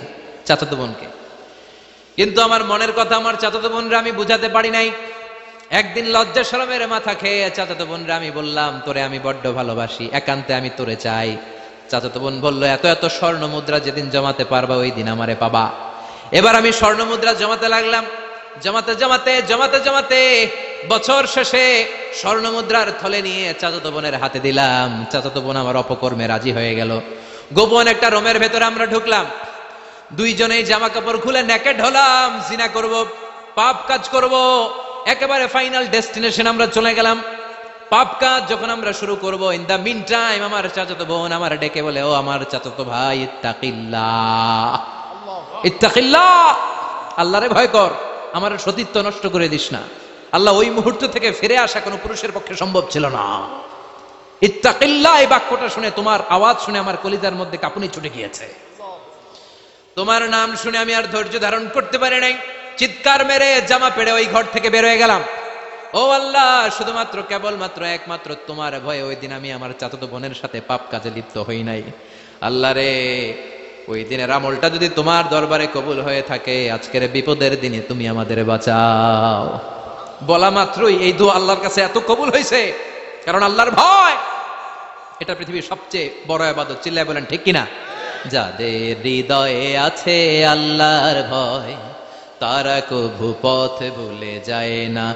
S1: চাচাতো বোনকে। কিন্তু আমার মনের কথা আমার চাচাতো বোনরা আমি বুঝাতে পারি নাই। একদিন লজ্জা শরমের মাথা খেয়ে চাচাতো বোনরা আমি বললাম, তোরে আমি বড্ড ভালোবাসি, একান্তে আমি তোরে চাই। চাচাতো বোন বলল, এত এত স্বর্ণ মুদ্রা যেদিন জমাতে পারবা ওই দিন আমারে পাবা। এবার আমি স্বর্ণ মুদ্রা জমাতে লাগলাম। জমাতে জমাতে জমাতে জমাতে বছর শেষে স্বর্ণ মুদ্রার থলে নিয়ে চাচাতো বোনের হাতে দিলাম। চাচাতো বোন আমার অপকর্মে রাজি হয়ে গেল। গোপন একটা রুমের ভেতরে আমরা ঢুকলাম, দুইজনেই জামা কাপড় খুলে নেকেড হলাম, জিনা করব, পাপ কাজ করব। একেবারে ফাইনাল ডেস্টিনেশন আমরা চলে গেলাম। পাপ কাজ যখন আমরা শুরু করব, ইন দা মিন টাইম আমার চাচাতো বোন আমার ডেকে বলে, ও আমার চাচাতো ভাই, ইত্তাকিল্লাহ, ইত্তাকিল্লাহ, আল্লাহরে ভয় কর, আমার সতীত্ব নষ্ট করে দিস না। আল্লাহ ওই মুহূর্ত থেকে ফিরে আসা কোনো পুরুষের পক্ষে সম্ভব ছিল না। ইত্তাকিল্লাহ, এই বাক্যটা শুনে, তোমার আওয়াজ শুনে আমার কলিজার মধ্যে কাঁপুনি ছুটে গিয়েছে। তোমার নাম শুনে আমি আর ধৈর্য ধারণ করতে পারি নাই, চিৎকার মেরে জামা পেড়ে ওই ঘর থেকে বের হয়ে গেলাম। ও আল্লাহ, শুধুমাত্র কেবলমাত্র একমাত্র তোমার ভয়ে ওই দিন আমি আমার চাচাতো বোনের সাথে পাপ কাজে লিপ্ত হই নাই। আল্লাহ রে, ওই দিনের আমলটা যদি তোমার দরবারে কবুল হয়ে থাকে, আজকের বিপদের দিনে তুমি আমাদের বাঁচাও। বলা মাত্রই এই দোয়া আল্লাহর কাছে এত কবুল হয়েছে, কারণ আল্লাহর ভয় এটা পৃথিবীর সবচেয়ে বড় ইবাদত। চিল্লায় বলেন ঠিক কিনা? যাদের হৃদয়ে আছে আল্লাহর ভয়, তারা কভু পথ ভুলে যায় না।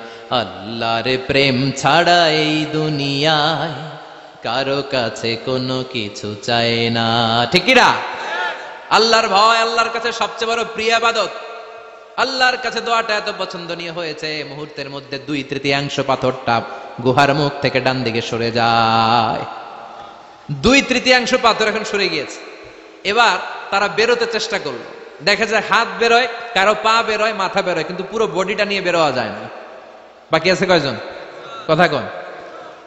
S1: আল্লাহর প্রেম ছাড়া এই দুনিয়ায় কারো কাছে কোনো কিছু চায় না। ঠিক কিনা? আল্লাহর ভয় আল্লাহর কাছে সবচেয়ে বড় প্রিয় ইবাদত। আল্লাহর কাছে দোয়াটা এত পছন্দনীয় হয়েছে, মুহূর্তের মধ্যে 2/3 পাথরটা গুহার মুখ থেকে ডান দিকে সরে যায়। 2/3 পাথর এখন সরে গিয়েছে। এবার তারা বেরোতে চেষ্টা করলো, দেখা যায় হাত বেরোয়, কারো পা বেরোয়, মাথা বেরোয়, কিন্তু পুরো বডিটা নিয়ে বেরোয়া যায় না। বাকি আছে কয়জন? কথা কন।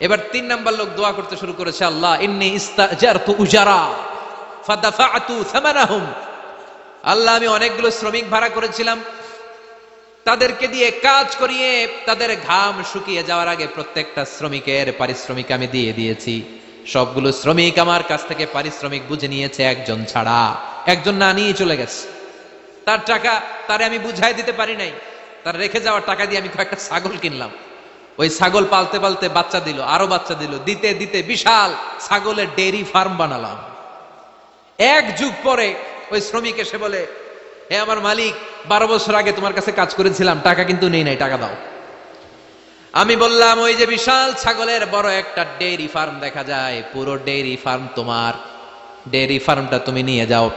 S1: এবার 3 নাম্বার লোক দোয়া করতে শুরু করেছে, আল্লাহ ইন্নী ইস্তাজারতু উজারা ফাদাফা'তু সামানাহুম। আল্লাহ, আমি অনেকগুলো শ্রমিক ভাড়া করেছিলাম, তাদেরকে দিয়ে কাজ করিয়ে তাদের ঘাম শুকিয়ে যাওয়ার আগে প্রত্যেকটা শ্রমিকের পারিশ্রমিক আমি দিয়ে দিয়েছি। সবগুলো শ্রমিক আমার কাছ থেকে পারিশ্রমিক বুঝে নিয়েছে, একজন ছাড়া। একজন না নিয়ে চলে গেছে। তার টাকা তারে আমি বুঝাই দিতে পারি নাই। তার রেখে যাওয়ার টাকা দিয়ে আমি কয়েকটা ছাগল কিনলাম। ওই ছাগল পালতে পালতে বাচ্চা দিল, আরো বাচ্চা দিল, দিতে দিতে বিশাল ছাগলের ডেইরি ফার্ম বানালাম। 1 যুগ পরে ওই শ্রমিক এসে বলে, হে আমার মালিক, 12 বছর আগে তোমার কাছে কাজ করেছিলাম, টাকা কিন্তু নেই নাই, টাকা দাও। আমি বললাম, ওই যে বিশাল ছাগলের বড় একটা ডেইরি ফার্ম দেখা যায়, পুরো ডেইরি ফার্ম তোমার, ডেইরি ফার্মটা তুমি নিয়ে যাও।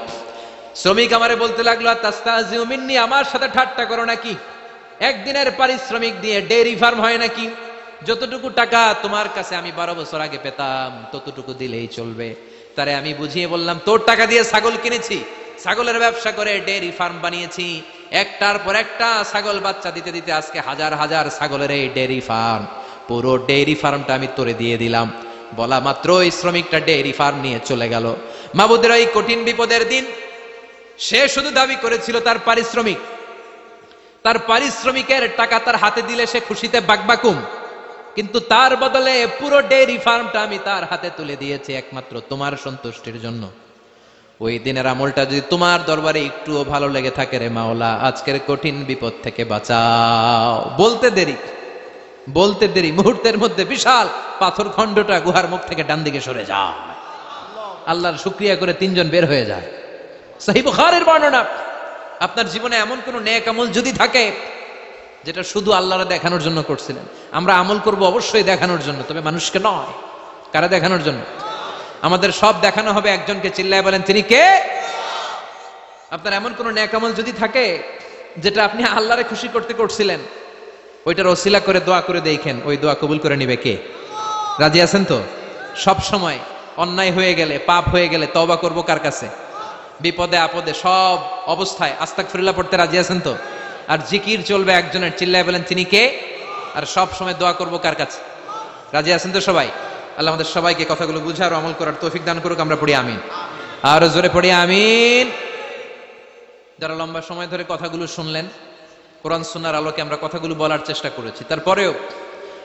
S1: শ্রমিক আমারে বলতে লাগলো, তাস্তাজিউ মিন্নি, আমার সাথে ঠাট্টা করো নাকি? একদিনের পারিশ্রমিক দিয়ে ডেইরি ফার্ম হয় নাকি? যতটুকু টাকা তোমার কাছে আমি 12 বছর আগে পেতাম ততটুকু দিলেই চলবে। তারে আমি বুঝিয়ে বললাম, তোর টাকা দিয়ে ছাগল কিনেছি, ছাগলের ব্যবসা করে ডেইরি ফার্ম বানিয়েছি, একটার পর একটা ছাগল বাচ্চা দিতে দিতে আজকে হাজার হাজার ছাগলের এই ডেইরি ফার্ম, পুরো ডেইরি ফার্মটা আমি তোরে দিয়ে দিলাম। বলা মাত্র ওই শ্রমিকটা ডেইরি ফার্ম নিয়ে চলে গেল। মাবুদের এই কঠিন বিপদের দিন সে শুধু দাবি করেছিল তার পারিশ্রমিক, তার পারিশ্রমিকের টাকা তার হাতে দিলে সে খুশিতে বাকবাকুম, কিন্তু তার বদলে পুরো ডেইরি ফার্মটা আমি তার হাতে তুলে দিয়েছি একমাত্র তোমার সন্তুষ্টির জন্য। ওই দিনের আমলটা যদি তোমার দরবারে একটুও ভালো লেগে থাকে রে মাওলা, আজকের কঠিন বিপদ থেকে বাঁচাও। বলতে দেরি, মুহূর্তের মধ্যে বিশাল পাথর খণ্ডটা গুহার মুখ থেকে ডান দিকে সরে যায়। আল্লাহর শুকরিয়া করে 3 জন বের হয়ে যায়। সহিহ বুখারীর বর্ণনা। আপনার জীবনে এমন কোন নেক আমল যদি থাকে যেটা শুধু আল্লাহরে দেখানোর জন্য করছিলেন, আমরা আমল করব অবশ্যই দেখানোর জন্য, তবে মানুষকে নয়। কারা দেখানোর জন্য? আমাদের সব দেখানো হবে একজনকে। চিল্লায় বলেন, তিনি কে? আপনার এমন কোন নেক আমল যদি থাকে যেটা আপনি আল্লাহরে খুশি করতে করছিলেন, ওইটার ওসিলা করে দোয়া করে দেখেন, ওই দোয়া কবুল করে নিবে কে? রাজি আছেন তো? সব সময় অন্যায় হয়ে গেলে, পাপ হয়ে গেলে তওবা করব কার কাছে? বিপদে আপদে সব অবস্থায় আস্তাগফিরুল্লাহ পড়তে রাজি আছেন তো? আর জিকির চলবে একজনের। চিল্লায় বলেন, তিনি কে? আর সব সময় দোয়া করব কার কাছে? রাজি আছেন তো সবাই? আল্লাহ আমাদের সবাইকে কথাগুলো বুঝার ও আমল করার তৌফিক দান করুক। আমরা পড়ি আমিন। আর জোরে পড়ি আমিন। যারা লম্বা সময় ধরে কথাগুলো শুনলেন, কোরআন সুন্নাহর আলোকে আমরা কথাগুলো বলার চেষ্টা করেছি, তারপরেও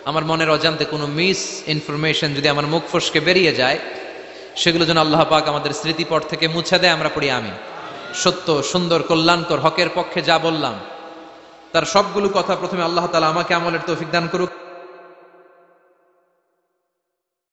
S1: আমার মনের অজান্তে কোনো মিস ইনফরমেশন যদি আমার মুখ ফসকে বেরিয়ে যায়, সেগুলো যেন আল্লাহ পাক আমাদের স্মৃতিপট থেকে মুছে দেয়। আমরা পড়ি আমিন। সত্য, সুন্দর, কল্যাণকর, হকের পক্ষে যা বললাম তার সবগুলো কথা প্রথমে আল্লাহ তাআলা আমাকে আমলের তৌফিক দান করুক।